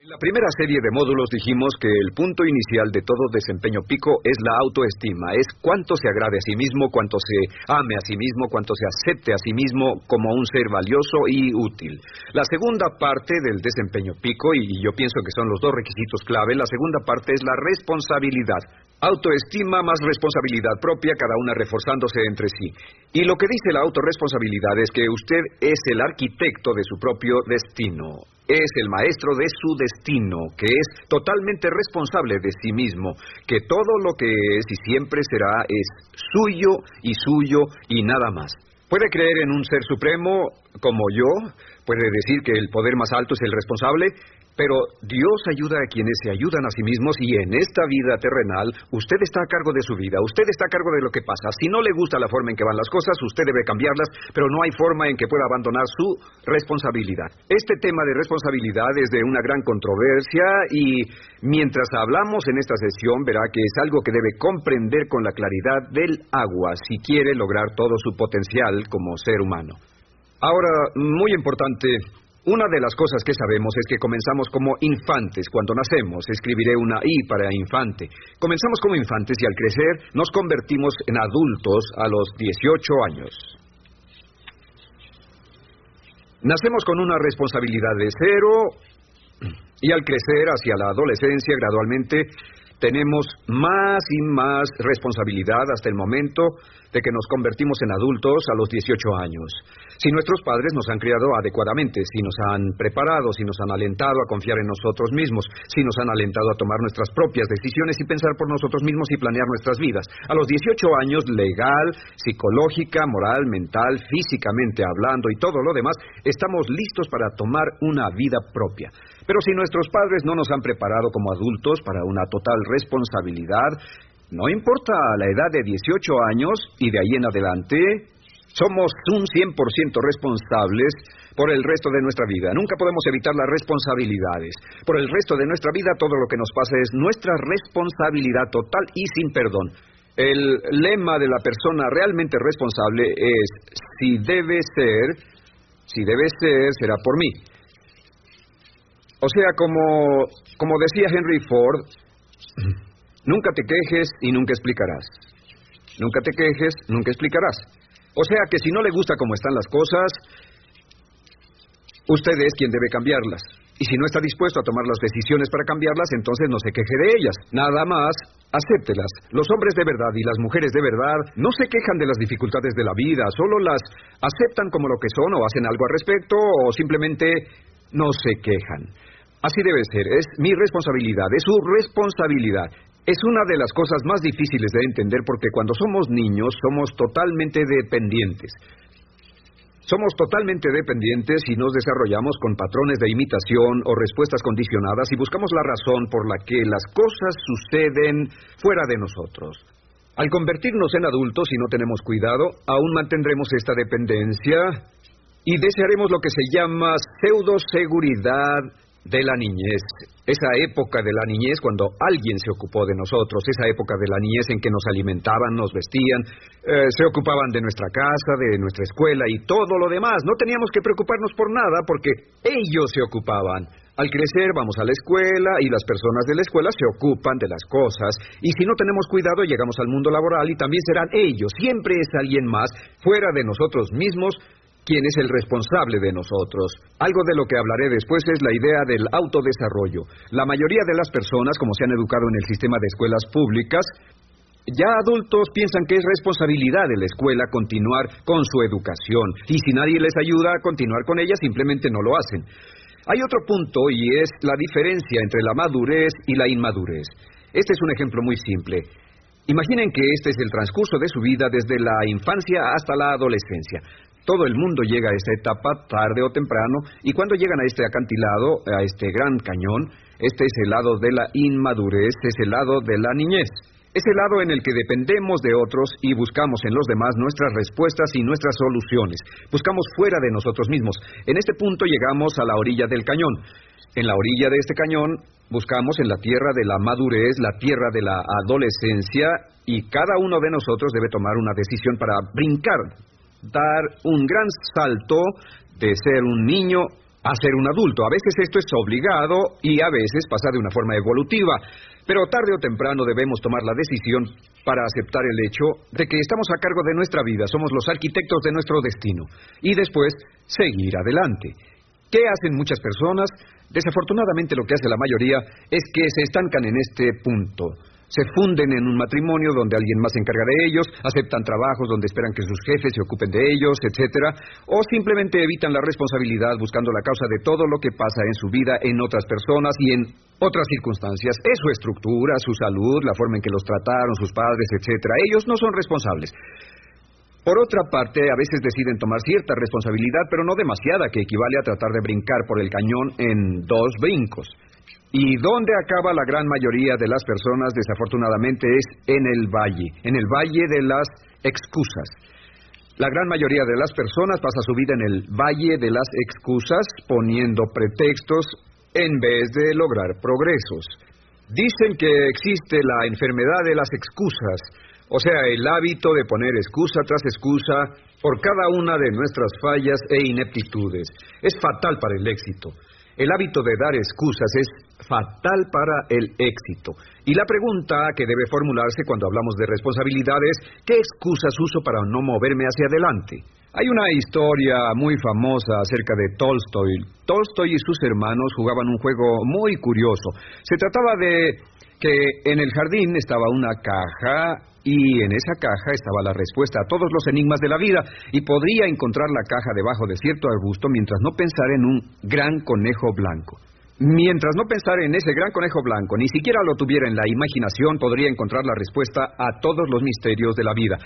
Speaker 1: En la primera serie de módulos dijimos que el punto inicial de todo desempeño pico es la autoestima, es cuánto se agrade a sí mismo, cuánto se ame a sí mismo, cuánto se acepte a sí mismo como un ser valioso y útil. La segunda parte del desempeño pico, y yo pienso que son los dos requisitos clave, la segunda parte es la responsabilidad. Autoestima más responsabilidad propia, cada una reforzándose entre sí. Y lo que dice la autorresponsabilidad es que usted es el arquitecto de su propio destino. Es el maestro de su destino, que es totalmente responsable de sí mismo, que todo lo que es y siempre será es suyo y nada más. Puede creer en un ser supremo como yo, puede decir que el poder más alto es el responsable, pero Dios ayuda a quienes se ayudan a sí mismos y en esta vida terrenal usted está a cargo de su vida, usted está a cargo de lo que pasa. Si no le gusta la forma en que van las cosas, usted debe cambiarlas, pero no hay forma en que pueda abandonar su responsabilidad. Este tema de responsabilidad es de una gran controversia y mientras hablamos en esta sesión verá que es algo que debe comprender con la claridad del agua si quiere lograr todo su potencial como ser humano. Ahora, muy importante, una de las cosas que sabemos es que comenzamos como infantes cuando nacemos. Escribiré una I para infante. Comenzamos como infantes y al crecer nos convertimos en adultos a los 18 años. Nacemos con una responsabilidad de cero y al crecer hacia la adolescencia gradualmente tenemos más y más responsabilidad hasta el momento de que nos convertimos en adultos a los 18 años. Si nuestros padres nos han criado adecuadamente, si nos han preparado, si nos han alentado a confiar en nosotros mismos, si nos han alentado a tomar nuestras propias decisiones y pensar por nosotros mismos y planear nuestras vidas. A los 18 años, legal, psicológica, moral, mental, físicamente hablando y todo lo demás, estamos listos para tomar una vida propia. Pero si nuestros padres no nos han preparado como adultos para una total responsabilidad, no importa la edad de 18 años y de ahí en adelante, somos un 100% responsables por el resto de nuestra vida. Nunca podemos evitar las responsabilidades. Por el resto de nuestra vida, todo lo que nos pasa es nuestra responsabilidad total y sin perdón. El lema de la persona realmente responsable es: si debe ser, será por mí. O sea, como decía Henry Ford, nunca te quejes y nunca explicarás. Nunca te quejes, nunca explicarás. O sea que si no le gusta cómo están las cosas, usted es quien debe cambiarlas. Y si no está dispuesto a tomar las decisiones para cambiarlas, entonces no se queje de ellas. Nada más, acéptelas. Los hombres de verdad y las mujeres de verdad no se quejan de las dificultades de la vida, solo las aceptan como lo que son o hacen algo al respecto o simplemente no se quejan. Así debe ser, es mi responsabilidad, es su responsabilidad. Es una de las cosas más difíciles de entender porque cuando somos niños somos totalmente dependientes. Somos totalmente dependientes y nos desarrollamos con patrones de imitación o respuestas condicionadas y buscamos la razón por la que las cosas suceden fuera de nosotros. Al convertirnos en adultos, si no tenemos cuidado, aún mantendremos esta dependencia y desearemos lo que se llama pseudoseguridad de la niñez. Esa época de la niñez cuando alguien se ocupó de nosotros, esa época de la niñez en que nos alimentaban, nos vestían, se ocupaban de nuestra casa, de nuestra escuela y todo lo demás. No teníamos que preocuparnos por nada porque ellos se ocupaban. Al crecer vamos a la escuela y las personas de la escuela se ocupan de las cosas y si no tenemos cuidado llegamos al mundo laboral y también serán ellos. Siempre es alguien más fuera de nosotros mismos quien es el responsable de nosotros. Algo de lo que hablaré después es la idea del autodesarrollo. La mayoría de las personas, como se han educado en el sistema de escuelas públicas, ya adultos piensan que es responsabilidad de la escuela continuar con su educación, y si nadie les ayuda a continuar con ella, simplemente no lo hacen. Hay otro punto, y es la diferencia entre la madurez y la inmadurez. Este es un ejemplo muy simple. Imaginen que este es el transcurso de su vida desde la infancia hasta la adolescencia. Todo el mundo llega a esta etapa tarde o temprano, y cuando llegan a este acantilado, a este gran cañón, este es el lado de la inmadurez, es el lado de la niñez. Es el lado en el que dependemos de otros y buscamos en los demás nuestras respuestas y nuestras soluciones. Buscamos fuera de nosotros mismos. En este punto llegamos a la orilla del cañón. En la orilla de este cañón buscamos en la tierra de la madurez, la tierra de la adolescencia, y cada uno de nosotros debe tomar una decisión para brincar, dar un gran salto de ser un niño a ser un adulto. A veces esto es obligado y a veces pasa de una forma evolutiva, pero tarde o temprano debemos tomar la decisión para aceptar el hecho de que estamos a cargo de nuestra vida, somos los arquitectos de nuestro destino, y después seguir adelante. ¿Qué hacen muchas personas? Desafortunadamente lo que hace la mayoría es que se estancan en este punto. Se funden en un matrimonio donde alguien más se encarga de ellos, aceptan trabajos donde esperan que sus jefes se ocupen de ellos, etcétera, o simplemente evitan la responsabilidad buscando la causa de todo lo que pasa en su vida en otras personas y en otras circunstancias. Es su estructura, su salud, la forma en que los trataron sus padres, etcétera. Ellos no son responsables. Por otra parte, a veces deciden tomar cierta responsabilidad, pero no demasiada, que equivale a tratar de brincar por el cañón en 2 brincos. ¿Y dónde acaba la gran mayoría de las personas? Desafortunadamente es en el valle de las excusas. La gran mayoría de las personas pasa su vida en el valle de las excusas, poniendo pretextos en vez de lograr progresos. Dicen que existe la enfermedad de las excusas, o sea, el hábito de poner excusa tras excusa por cada una de nuestras fallas e ineptitudes. Es fatal para el éxito. El hábito de dar excusas es fatal para el éxito. Y la pregunta que debe formularse cuando hablamos de responsabilidades, ¿qué excusas uso para no moverme hacia adelante? Hay una historia muy famosa acerca de Tolstoy. Tolstoy y sus hermanos jugaban un juego muy curioso. Se trataba de que en el jardín estaba una caja y en esa caja estaba la respuesta a todos los enigmas de la vida, y podría encontrar la caja debajo de cierto arbusto mientras no pensara en un gran conejo blanco. Mientras no pensara en ese gran conejo blanco, ni siquiera lo tuviera en la imaginación, podría encontrar la respuesta a todos los misterios de la vida.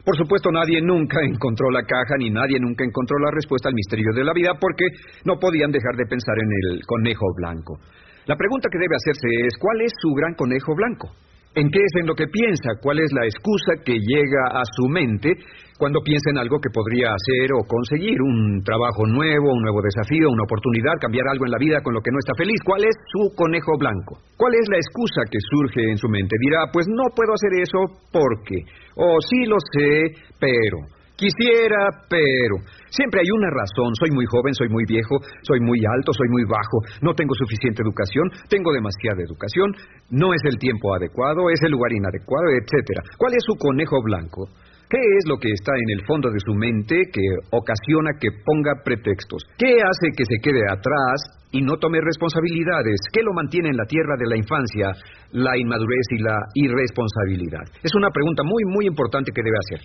Speaker 1: Por supuesto, nadie nunca encontró la caja, ni nadie nunca encontró la respuesta al misterio de la vida, porque no podían dejar de pensar en el conejo blanco. La pregunta que debe hacerse es, ¿cuál es su gran conejo blanco? ¿En qué es en lo que piensa? ¿Cuál es la excusa que llega a su mente cuando piensa en algo que podría hacer o conseguir? Un trabajo nuevo, un nuevo desafío, una oportunidad, cambiar algo en la vida con lo que no está feliz. ¿Cuál es su conejo blanco? ¿Cuál es la excusa que surge en su mente? Dirá, pues no puedo hacer eso porque, o sí lo sé, pero... Quisiera, pero... Siempre hay una razón. Soy muy joven, soy muy viejo, soy muy alto, soy muy bajo, no tengo suficiente educación, tengo demasiada educación, no es el tiempo adecuado, es el lugar inadecuado, etcétera. ¿Cuál es su conejo blanco? ¿Qué ¿Qué es lo que está en el fondo de su mente que ocasiona que ponga pretextos? ¿Qué hace que se quede atrás y no tome responsabilidades? ¿Qué lo mantiene en la tierra de la infancia, la inmadurez y la irresponsabilidad? Es una pregunta muy, muy importante que debe hacer.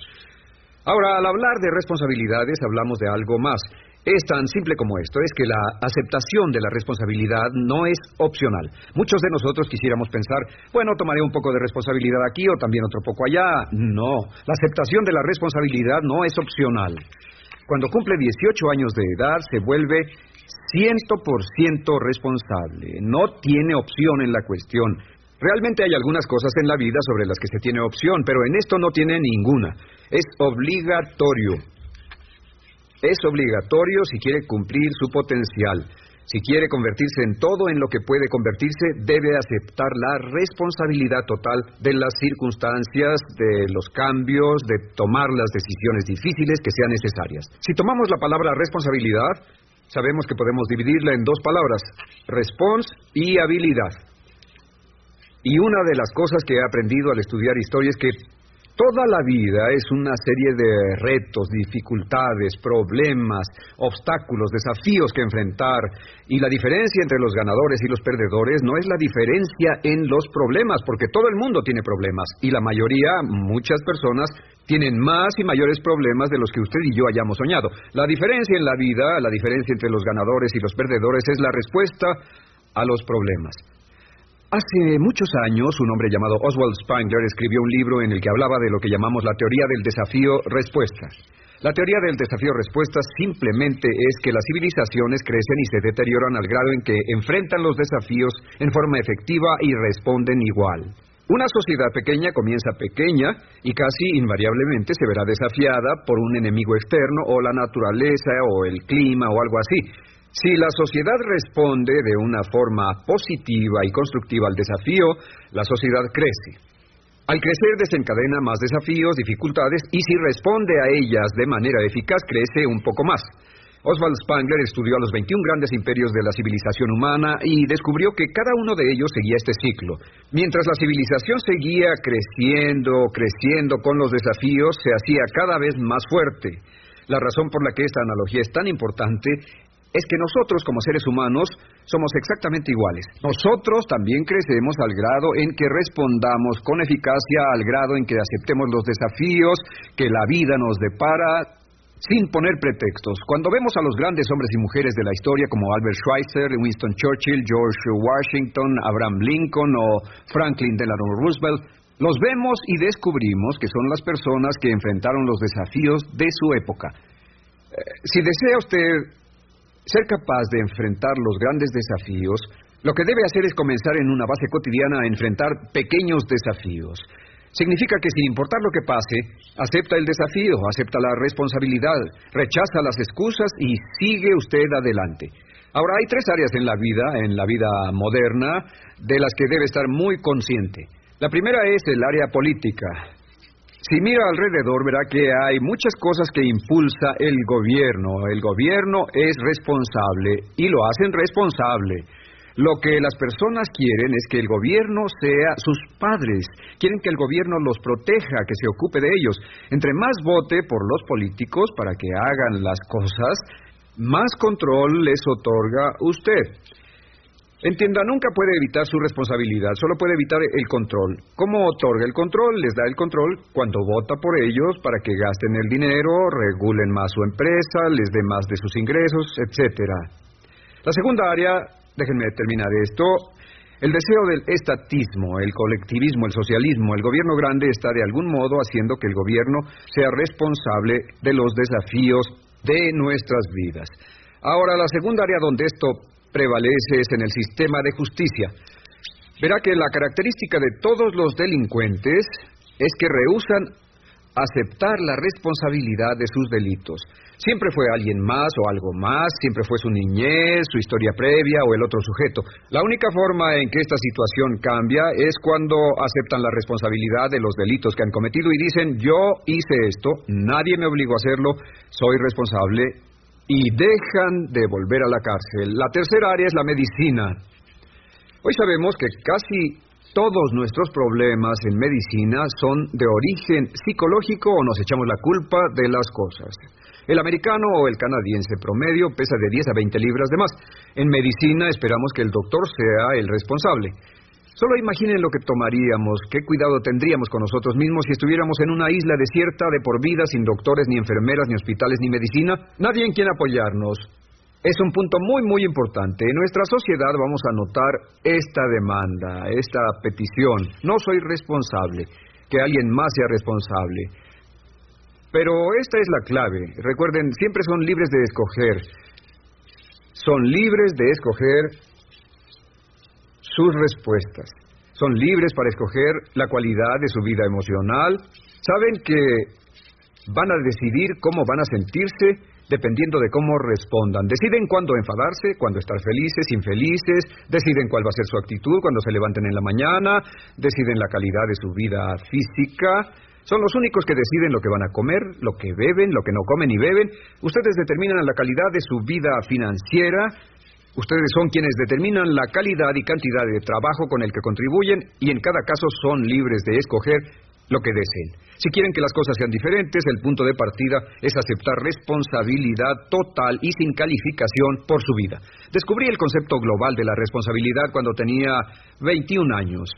Speaker 1: Ahora, al hablar de responsabilidades, hablamos de algo más. Es tan simple como esto, es que la aceptación de la responsabilidad no es opcional. Muchos de nosotros quisiéramos pensar, bueno, tomaré un poco de responsabilidad aquí o también otro poco allá. No, la aceptación de la responsabilidad no es opcional. Cuando cumple 18 años de edad, se vuelve 100% responsable. No tiene opción en la cuestión. Realmente hay algunas cosas en la vida sobre las que se tiene opción, pero en esto no tiene ninguna. Es obligatorio. Es obligatorio si quiere cumplir su potencial. Si quiere convertirse en todo en lo que puede convertirse, debe aceptar la responsabilidad total de las circunstancias, de los cambios, de tomar las decisiones difíciles que sean necesarias. Si tomamos la palabra responsabilidad, sabemos que podemos dividirla en dos palabras, respons y habilidad. Y una de las cosas que he aprendido al estudiar historia es que toda la vida es una serie de retos, dificultades, problemas, obstáculos, desafíos que enfrentar. Y la diferencia entre los ganadores y los perdedores no es la diferencia en los problemas, porque todo el mundo tiene problemas. Y la mayoría, muchas personas, tienen más y mayores problemas de los que usted y yo hayamos soñado. La diferencia en la vida, la diferencia entre los ganadores y los perdedores es la respuesta a los problemas. Hace muchos años, un hombre llamado Oswald Spengler escribió un libro en el que hablaba de lo que llamamos la teoría del desafío-respuesta. La teoría del desafío-respuesta simplemente es que las civilizaciones crecen y se deterioran al grado en que enfrentan los desafíos en forma efectiva y responden igual. Una sociedad pequeña comienza pequeña y casi invariablemente se verá desafiada por un enemigo externo o la naturaleza o el clima o algo así. Si la sociedad responde de una forma positiva y constructiva al desafío, la sociedad crece. Al crecer desencadena más desafíos, dificultades, y si responde a ellas de manera eficaz, crece un poco más. Oswald Spengler estudió a los 21 grandes imperios de la civilización humana y descubrió que cada uno de ellos seguía este ciclo. Mientras la civilización seguía creciendo con los desafíos, se hacía cada vez más fuerte. La razón por la que esta analogía es tan importante es que nosotros, como seres humanos, somos exactamente iguales. Nosotros también crecemos al grado en que respondamos con eficacia, al grado en que aceptemos los desafíos que la vida nos depara, sin poner pretextos. Cuando vemos a los grandes hombres y mujeres de la historia como Albert Schweitzer, Winston Churchill, George Washington, Abraham Lincoln o Franklin Delano Roosevelt, los vemos y descubrimos que son las personas que enfrentaron los desafíos de su época. Si desea usted ser capaz de enfrentar los grandes desafíos, lo que debe hacer es comenzar en una base cotidiana a enfrentar pequeños desafíos. Significa que sin importar lo que pase, acepta el desafío, acepta la responsabilidad, rechaza las excusas y sigue usted adelante. Ahora, hay tres áreas en la vida moderna, de las que debe estar muy consciente. La primera es el área política. Si mira alrededor, verá que hay muchas cosas que impulsa el gobierno. El gobierno es responsable y lo hacen responsable. Lo que las personas quieren es que el gobierno sea sus padres. Quieren que el gobierno los proteja, que se ocupe de ellos. Entre más vote por los políticos para que hagan las cosas, más control les otorga usted. Entienda, nunca puede evitar su responsabilidad, solo puede evitar el control. ¿Cómo otorga el control? Les da el control cuando vota por ellos para que gasten el dinero, regulen más su empresa, les dé más de sus ingresos, etc. La segunda área, déjenme terminar esto, el deseo del estatismo, el colectivismo, el socialismo. El gobierno grande está de algún modo haciendo que el gobierno sea responsable de los desafíos de nuestras vidas. Ahora, la segunda área donde esto prevalece es en el sistema de justicia. Verá que la característica de todos los delincuentes es que rehúsan aceptar la responsabilidad de sus delitos. Siempre fue alguien más o algo más, siempre fue su niñez, su historia previa o el otro sujeto. La única forma en que esta situación cambia es cuando aceptan la responsabilidad de los delitos que han cometido y dicen, yo hice esto, nadie me obligó a hacerlo, soy responsable, y dejan de volver a la cárcel. La tercera área es la medicina. Hoy sabemos que casi Todos nuestros problemas en medicina son de origen psicológico o nos echamos la culpa de las cosas. El americano o el canadiense promedio pesa de 10 a 20 libras de más. En medicina esperamos que el doctor sea el responsable. Solo imaginen lo que tomaríamos, qué cuidado tendríamos con nosotros mismos si estuviéramos en una isla desierta de por vida sin doctores, ni enfermeras, ni hospitales, ni medicina. Nadie en quien apoyarnos. Es un punto muy, muy importante. En nuestra sociedad vamos a notar esta demanda, esta petición. No soy responsable, que alguien más sea responsable. Pero esta es la clave. Recuerden, siempre son libres de escoger. Son libres de escoger sus respuestas. Son libres para escoger la cualidad de su vida emocional. Saben que van a decidir cómo van a sentirse dependiendo de cómo respondan. Deciden cuándo enfadarse, cuándo estar felices, infelices, deciden cuál va a ser su actitud cuando se levanten en la mañana, deciden la calidad de su vida física. Son los únicos que deciden lo que van a comer, lo que beben, lo que no comen ni beben. Ustedes determinan la calidad de su vida financiera. Ustedes son quienes determinan la calidad y cantidad de trabajo con el que contribuyen y en cada caso son libres de escoger lo que deseen. Si quieren que las cosas sean diferentes, el punto de partida es aceptar responsabilidad total y sin calificación por su vida. Descubrí el concepto global de la responsabilidad cuando tenía 21 años.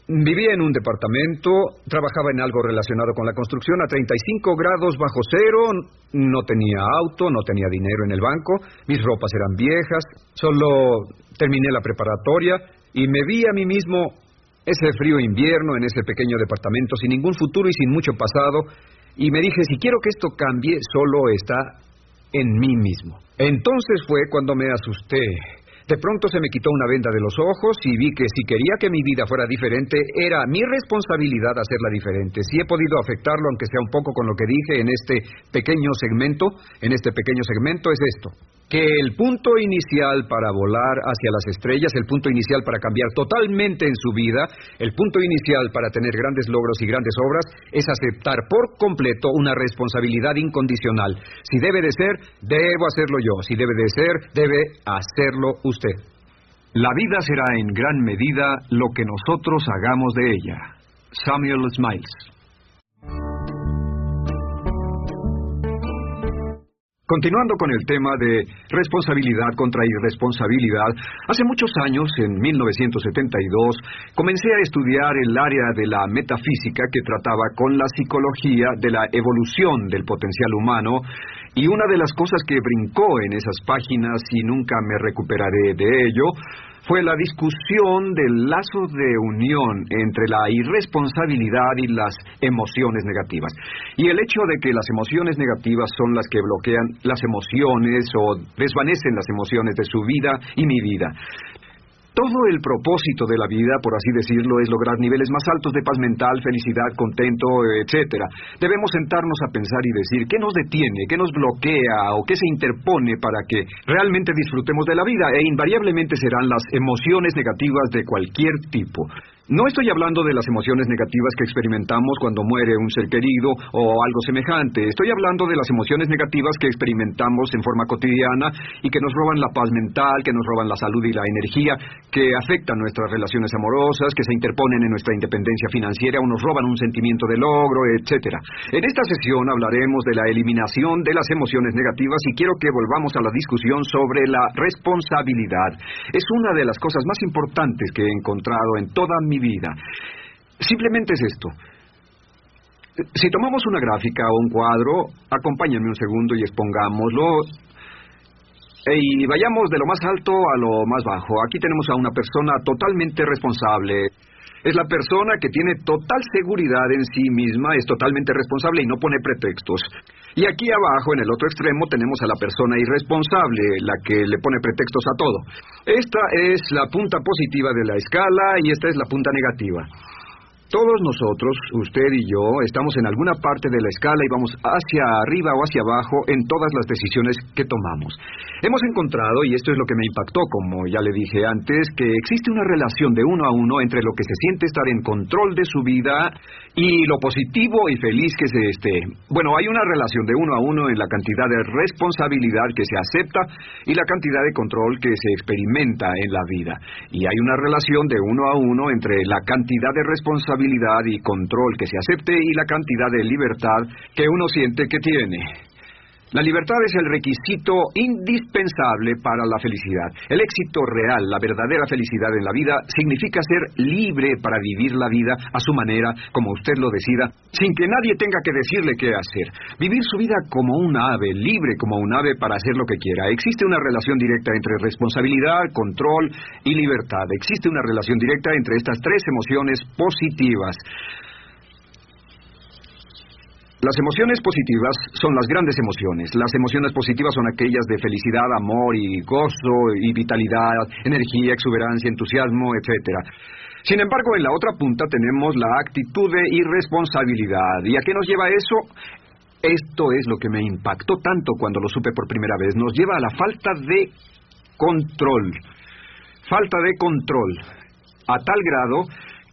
Speaker 1: Vivía en un departamento, trabajaba en algo relacionado con la construcción a 35 grados bajo cero, no tenía auto, no tenía dinero en el banco, mis ropas eran viejas, solo terminé la preparatoria y me vi a mí mismo ese frío invierno en ese pequeño departamento sin ningún futuro y sin mucho pasado, y me dije, si quiero que esto cambie, solo está en mí mismo. Entonces fue cuando me asusté. De pronto se me quitó una venda de los ojos y vi que si quería que mi vida fuera diferente, era mi responsabilidad hacerla diferente. Si he podido afectarlo, aunque sea un poco con lo que dije en este pequeño segmento, es esto. Que el punto inicial para volar hacia las estrellas, el punto inicial para cambiar totalmente en su vida, el punto inicial para tener grandes logros y grandes obras, es aceptar por completo una responsabilidad incondicional. Si debe de ser, debo hacerlo yo. Si debe de ser, debe hacerlo usted.
Speaker 2: La vida será en gran medida lo que nosotros hagamos de ella. Samuel Smiles. Continuando con el tema de responsabilidad contra irresponsabilidad, hace muchos años, en 1972, comencé a estudiar el área de la metafísica que trataba con la psicología de la evolución del potencial humano, y una de las cosas que brincó en esas páginas, y nunca me recuperaré de ello, fue la discusión del lazo de unión entre la irresponsabilidad y las emociones negativas. Y el hecho de que las emociones negativas son las que bloquean las emociones o desvanecen las emociones de su vida y mi vida. Todo el propósito de la vida, por así decirlo, es lograr niveles más altos de paz mental, felicidad, contento, etc. Debemos sentarnos a pensar y decir qué nos detiene, qué nos bloquea o qué se interpone para que realmente disfrutemos de la vida, e invariablemente serán las emociones negativas de cualquier tipo. No estoy hablando de las emociones negativas que experimentamos cuando muere un ser querido o algo semejante. Estoy hablando de las emociones negativas que experimentamos en forma cotidiana y que nos roban la paz mental, que nos roban la salud y la energía, que afectan nuestras relaciones amorosas, que se interponen en nuestra independencia financiera o nos roban un sentimiento de logro, etc. En esta sesión hablaremos de la eliminación de las emociones negativas y quiero que volvamos a la discusión sobre la responsabilidad. Es una de las cosas más importantes que he encontrado en toda mi vida. Simplemente es esto. Si tomamos una gráfica o un cuadro, acompáñenme un segundo y expongámoslo, y vayamos de lo más alto a lo más bajo. Aquí tenemos a una persona totalmente responsable. Es la persona que tiene total seguridad en sí misma, es totalmente responsable y no pone pretextos. Y aquí abajo, en el otro extremo, tenemos a la persona irresponsable, la que le pone pretextos a todo. Esta es la punta positiva de la escala y esta es la punta negativa. Todos nosotros, usted y yo, estamos en alguna parte de la escala y vamos hacia arriba o hacia abajo en todas las decisiones que tomamos. Hemos encontrado, y esto es lo que me impactó, como ya le dije antes, que existe una relación de uno a uno entre lo que se siente estar en control de su vida y lo positivo y feliz que se esté. Bueno, hay una relación de uno a uno en la cantidad de responsabilidad que se acepta y la cantidad de control que se experimenta en la vida. Y hay una relación de uno a uno entre la cantidad de responsabilidad y control que se acepte y la cantidad de libertad que uno siente que tiene. La libertad es el requisito indispensable para la felicidad. El éxito real, la verdadera felicidad en la vida, significa ser libre para vivir la vida a su manera, como usted lo decida, sin que nadie tenga que decirle qué hacer. Vivir su vida como un ave, libre como un ave para hacer lo que quiera. Existe una relación directa entre responsabilidad, control y libertad. Existe una relación directa entre estas tres emociones positivas. Las emociones positivas son las grandes emociones. Las emociones positivas son aquellas de felicidad, amor y gozo y vitalidad, energía, exuberancia, entusiasmo, etc. Sin embargo, en la otra punta tenemos la actitud de irresponsabilidad. ¿Y a qué nos lleva eso? Esto es lo que me impactó tanto cuando lo supe por primera vez. Nos lleva a la falta de control. Falta de control. A tal grado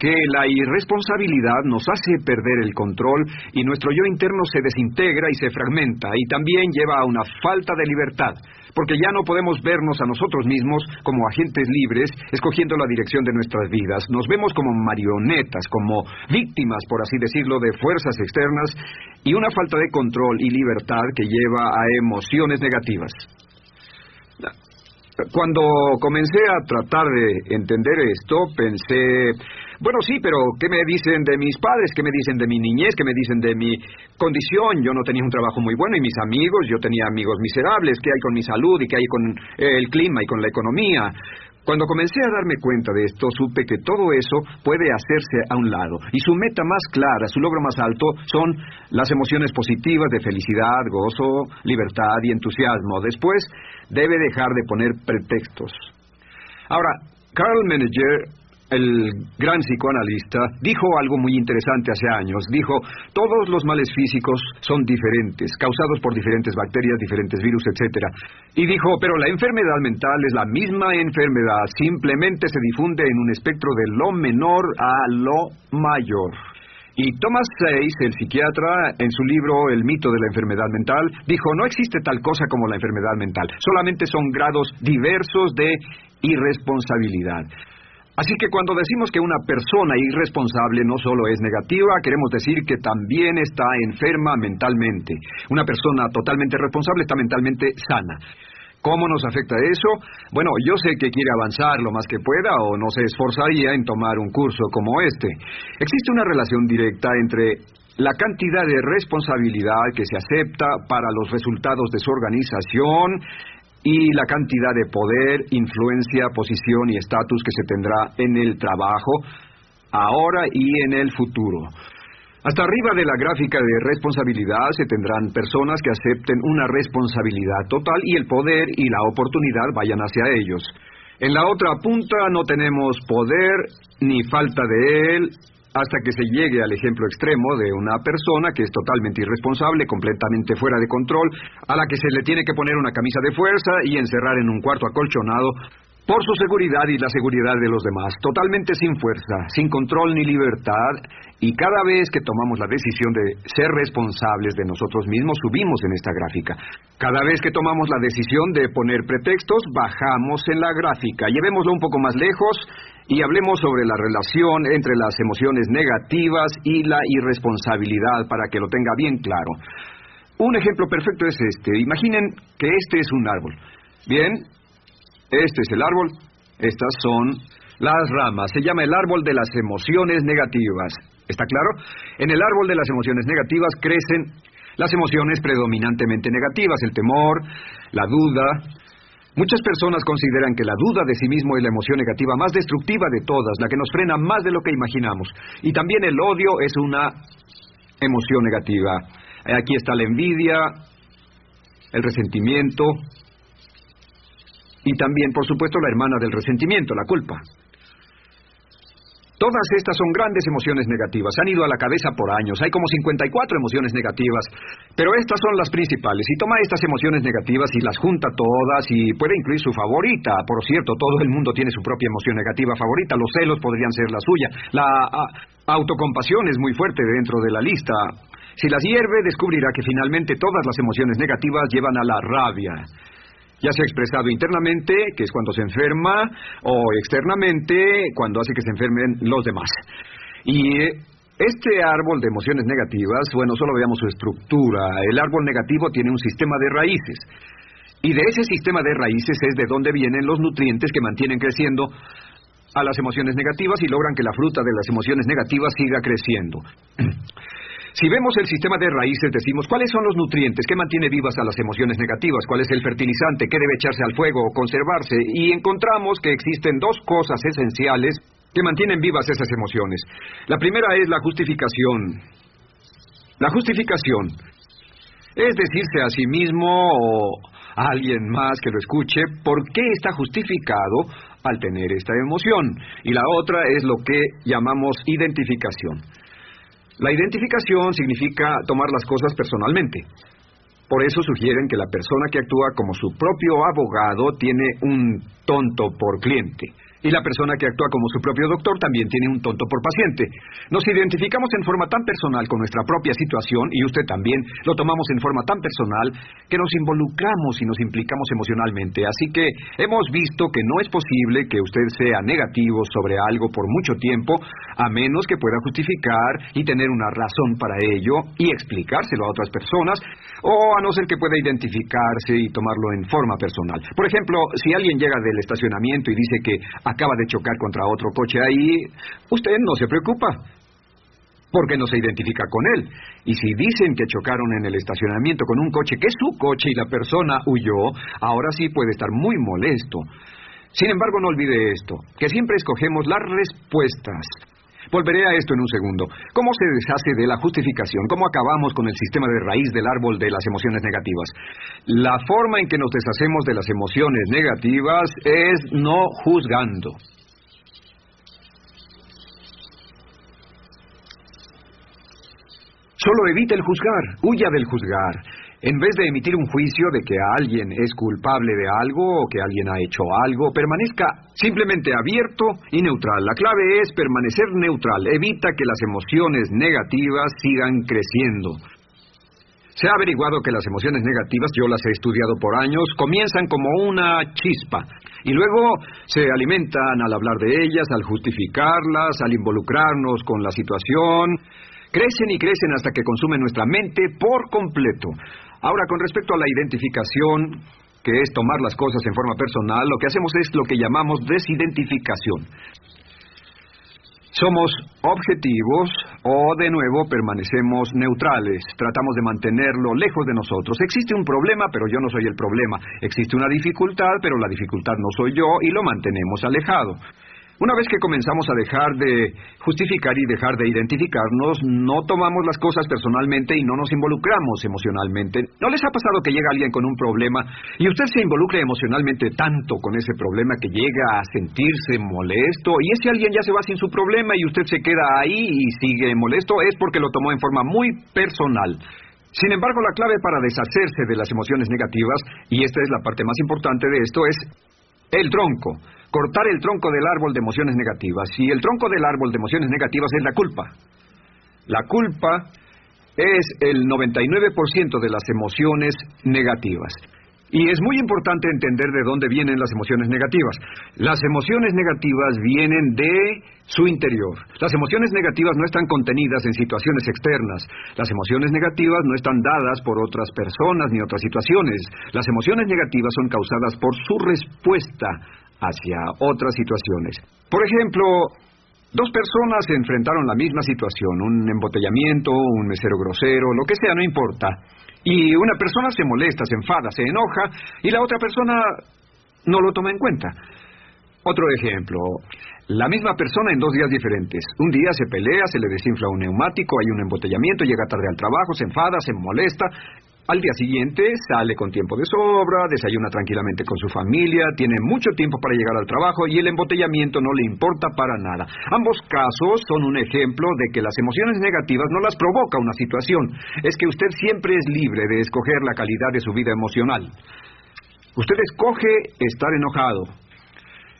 Speaker 2: que la irresponsabilidad nos hace perder el control y nuestro yo interno se desintegra y se fragmenta, y también lleva a una falta de libertad, porque ya no podemos vernos a nosotros mismos como agentes libres, escogiendo la dirección de nuestras vidas. Nos vemos como marionetas, como víctimas, por así decirlo, de fuerzas externas, y una falta de control y libertad que lleva a emociones negativas. Cuando comencé a tratar de entender esto, pensé, bueno, sí, pero ¿qué me dicen de mis padres? ¿Qué me dicen de mi niñez? ¿Qué me dicen de mi condición? Yo no tenía un trabajo muy bueno y mis amigos, yo tenía amigos miserables. ¿Qué hay con mi salud y qué hay con el clima y con la economía? Cuando comencé a darme cuenta de esto, supe que todo eso puede hacerse a un lado. Y su meta más clara, su logro más alto, son las emociones positivas de felicidad, gozo, libertad y entusiasmo. Después, debe dejar de poner pretextos. Ahora, Carl Menninger, el gran psicoanalista, dijo algo muy interesante hace años. Dijo, todos los males físicos son diferentes, causados por diferentes bacterias, diferentes virus, etc. Y dijo, pero la enfermedad mental es la misma enfermedad, simplemente se difunde en un espectro de lo menor a lo mayor. Y Thomas Sayce, el psiquiatra, en su libro El mito de la enfermedad mental, dijo, no existe tal cosa como la enfermedad mental, solamente son grados diversos de irresponsabilidad. Así que cuando decimos que una persona irresponsable no solo es negativa, queremos decir que también está enferma mentalmente. Una persona totalmente responsable está mentalmente sana. ¿Cómo nos afecta eso? Bueno, yo sé que quiere avanzar lo más que pueda o no se esforzaría en tomar un curso como este. Existe una relación directa entre la cantidad de responsabilidad que se acepta para los resultados de su organización y la cantidad de poder, influencia, posición y estatus que se tendrá en el trabajo, ahora y en el futuro. Hasta arriba de la gráfica de responsabilidad se tendrán personas que acepten una responsabilidad total y el poder y la oportunidad vayan hacia ellos. En la otra punta no tenemos poder ni falta de él, hasta que se llegue al ejemplo extremo de una persona que es totalmente irresponsable, completamente fuera de control, a la que se le tiene que poner una camisa de fuerza y encerrar en un cuarto acolchonado por su seguridad y la seguridad de los demás, totalmente sin fuerza, sin control ni libertad, y cada vez que tomamos la decisión de ser responsables de nosotros mismos, subimos en esta gráfica. Cada vez que tomamos la decisión de poner pretextos, bajamos en la gráfica. Llevémoslo un poco más lejos y hablemos sobre la relación entre las emociones negativas y la irresponsabilidad, para que lo tenga bien claro. Un ejemplo perfecto es este. Imaginen que este es un árbol. Bien, este es el árbol, estas son las ramas. Se llama el árbol de las emociones negativas. ¿Está claro? En el árbol de las emociones negativas crecen las emociones predominantemente negativas, el temor, la duda. Muchas personas consideran que la duda de sí mismo es la emoción negativa más destructiva de todas, la que nos frena más de lo que imaginamos. Y también el odio es una emoción negativa. Aquí está la envidia, el resentimiento y también, por supuesto, la hermana del resentimiento, la culpa. Todas estas son grandes emociones negativas. Han ido a la cabeza por años. Hay como 54 emociones negativas. Pero estas son las principales. Y toma estas emociones negativas y las junta todas y puede incluir su favorita. Por cierto, todo el mundo tiene su propia emoción negativa favorita. Los celos podrían ser la suya. La autocompasión es muy fuerte dentro de la lista. Si las hierve, descubrirá que finalmente todas las emociones negativas llevan a la rabia. Ya sea expresado internamente, que es cuando se enferma, o externamente, cuando hace que se enfermen los demás. Y este árbol de emociones negativas, bueno, solo veamos su estructura. El árbol negativo tiene un sistema de raíces. Y de ese sistema de raíces es de donde vienen los nutrientes que mantienen creciendo a las emociones negativas y logran que la fruta de las emociones negativas siga creciendo. Si vemos el sistema de raíces, decimos, ¿cuáles son los nutrientes que mantiene vivas a las emociones negativas? ¿Cuál es el fertilizante? ¿Qué debe echarse al fuego o conservarse? Y encontramos que existen dos cosas esenciales que mantienen vivas esas emociones. La primera es la justificación. La justificación es decirse a sí mismo o a alguien más que lo escuche por qué está justificado al tener esta emoción. Y la otra es lo que llamamos identificación. La identificación significa tomar las cosas personalmente. Por eso sugieren que la persona que actúa como su propio abogado tiene un tonto por cliente. Y la persona que actúa como su propio doctor también tiene un tonto por paciente. Nos identificamos en forma tan personal con nuestra propia situación, y usted también, lo tomamos en forma tan personal, que nos involucramos y nos implicamos emocionalmente. Así que hemos visto que no es posible que usted sea negativo sobre algo por mucho tiempo, a menos que pueda justificar y tener una razón para ello y explicárselo a otras personas, o a no ser que pueda identificarse y tomarlo en forma personal. Por ejemplo, si alguien llega del estacionamiento y dice que acaba de chocar contra otro coche ahí, usted no se preocupa, porque no se identifica con él. Y si dicen que chocaron en el estacionamiento con un coche que es su coche y la persona huyó, ahora sí puede estar muy molesto. Sin embargo, no olvide esto, que siempre escogemos las respuestas. Volveré a esto en un segundo. ¿Cómo se deshace de la justificación? ¿Cómo acabamos con el sistema de raíz del árbol de las emociones negativas? La forma en que nos deshacemos de las emociones negativas es no juzgando. Solo evite el juzgar, huya del juzgar. En vez de emitir un juicio de que alguien es culpable de algo o que alguien ha hecho algo, permanezca simplemente abierto y neutral. La clave es permanecer neutral. Evita que las emociones negativas sigan creciendo. Se ha averiguado que las emociones negativas, yo las he estudiado por años, comienzan como una chispa y luego se alimentan al hablar de ellas, al justificarlas, al involucrarnos con la situación. Crecen y crecen hasta que consumen nuestra mente por completo. Ahora, con respecto a la identificación, que es tomar las cosas en forma personal, lo que hacemos es lo que llamamos desidentificación. Somos objetivos o, de nuevo, permanecemos neutrales. Tratamos de mantenerlo lejos de nosotros. Existe un problema, pero yo no soy el problema. Existe una dificultad, pero la dificultad no soy yo, y lo mantenemos alejado. Una vez que comenzamos a dejar de justificar y dejar de identificarnos, no tomamos las cosas personalmente y no nos involucramos emocionalmente. ¿No les ha pasado que llega alguien con un problema y usted se involucra emocionalmente tanto con ese problema que llega a sentirse molesto y ese alguien ya se va sin su problema y usted se queda ahí y sigue molesto? Es porque lo tomó en forma muy personal. Sin embargo, la clave para deshacerse de las emociones negativas, y esta es la parte más importante de esto, es el tronco. Cortar el tronco del árbol de emociones negativas. Y el tronco del árbol de emociones negativas es la culpa. La culpa es el 99% de las emociones negativas. Y es muy importante entender de dónde vienen las emociones negativas. Las emociones negativas vienen de su interior. Las emociones negativas no están contenidas en situaciones externas. Las emociones negativas no están dadas por otras personas ni otras situaciones. Las emociones negativas son causadas por su respuesta hacia otras situaciones. Por ejemplo, dos personas se enfrentaron a la misma situación, un embotellamiento, un mesero grosero, lo que sea, no importa. Y una persona se molesta, se enfada, se enoja, y la otra persona no lo toma en cuenta. Otro ejemplo, la misma persona en 2 días diferentes. Un día se pelea, se le desinfla un neumático, hay un embotellamiento, llega tarde al trabajo, se enfada, se molesta. Al día siguiente sale con tiempo de sobra, desayuna tranquilamente con su familia, tiene mucho tiempo para llegar al trabajo y el embotellamiento no le importa para nada. Ambos casos son un ejemplo de que las emociones negativas no las provoca una situación. Es que usted siempre es libre de escoger la calidad de su vida emocional. Usted escoge estar enojado.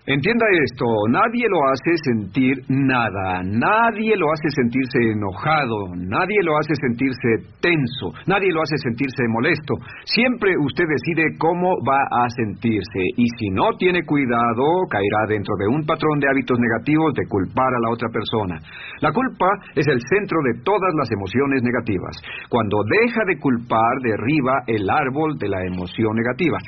Speaker 2: Entienda esto, nadie lo hace sentir nada, nadie lo hace sentirse enojado, nadie lo hace sentirse tenso, nadie lo hace sentirse molesto. Siempre usted decide cómo va a sentirse y si no tiene cuidado, caerá dentro de un patrón de hábitos negativos de culpar a la otra persona. La culpa es el centro de todas las emociones negativas. Cuando deja de culpar, derriba el árbol de la emoción negativa.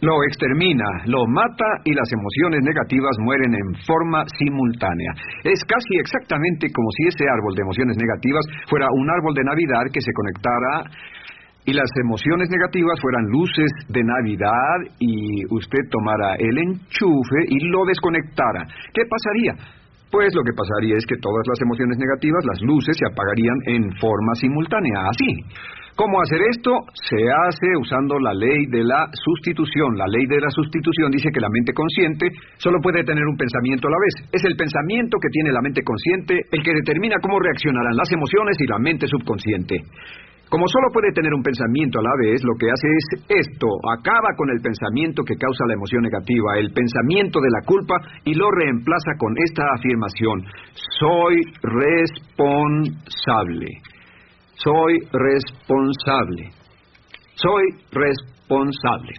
Speaker 2: Lo extermina, lo mata y las emociones negativas mueren en forma simultánea. Es casi exactamente como si ese árbol de emociones negativas fuera un árbol de Navidad que se conectara y las emociones negativas fueran luces de Navidad y usted tomara el enchufe y lo desconectara. ¿Qué pasaría? Pues lo que pasaría es que todas las emociones negativas, las luces, se apagarían en forma simultánea, así. ¿Cómo hacer esto? Se hace usando la ley de la sustitución. La ley de la sustitución dice que la mente consciente solo puede tener un pensamiento a la vez. Es el pensamiento que tiene la mente consciente el que determina cómo reaccionarán las emociones y la mente subconsciente. Como solo puede tener un pensamiento a la vez, lo que hace es esto: acaba con el pensamiento que causa la emoción negativa, el pensamiento de la culpa, y lo reemplaza con esta afirmación: soy responsable. Soy responsable. Soy responsable.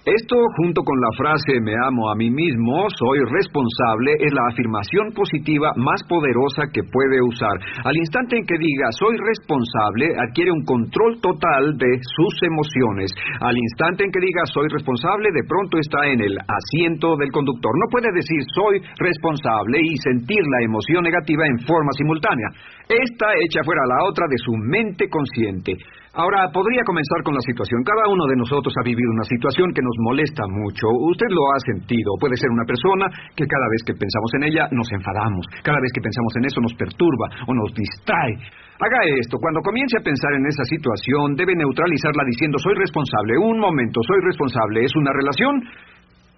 Speaker 2: Esto, junto con la frase me amo a mí mismo, soy responsable, es la afirmación positiva más poderosa que puede usar. Al instante en que diga soy responsable, adquiere un control total de sus emociones. Al instante en que diga soy responsable, de pronto está en el asiento del conductor. No puede decir soy responsable y sentir la emoción negativa en forma simultánea. Esta echa fuera la otra de su mente consciente. Ahora, podría comenzar con la situación. Cada uno de nosotros ha vivido una situación que nos molesta mucho. Usted lo ha sentido. Puede ser una persona que cada vez que pensamos en ella nos enfadamos. Cada vez que pensamos en eso nos perturba o nos distrae. Haga esto. Cuando comience a pensar en esa situación, debe neutralizarla diciendo soy responsable. Un momento, soy responsable. ¿Es una relación?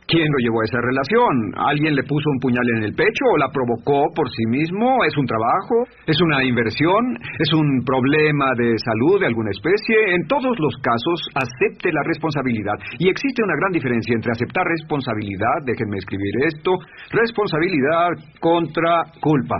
Speaker 2: ¿Quién lo llevó a esa relación? ¿Alguien le puso un puñal en el pecho o la provocó por sí mismo? ¿Es un trabajo? ¿Es una inversión? ¿Es un problema de salud de alguna especie? En todos los casos, acepte la responsabilidad. Y existe una gran diferencia entre aceptar responsabilidad, déjenme escribir esto, responsabilidad contra culpa.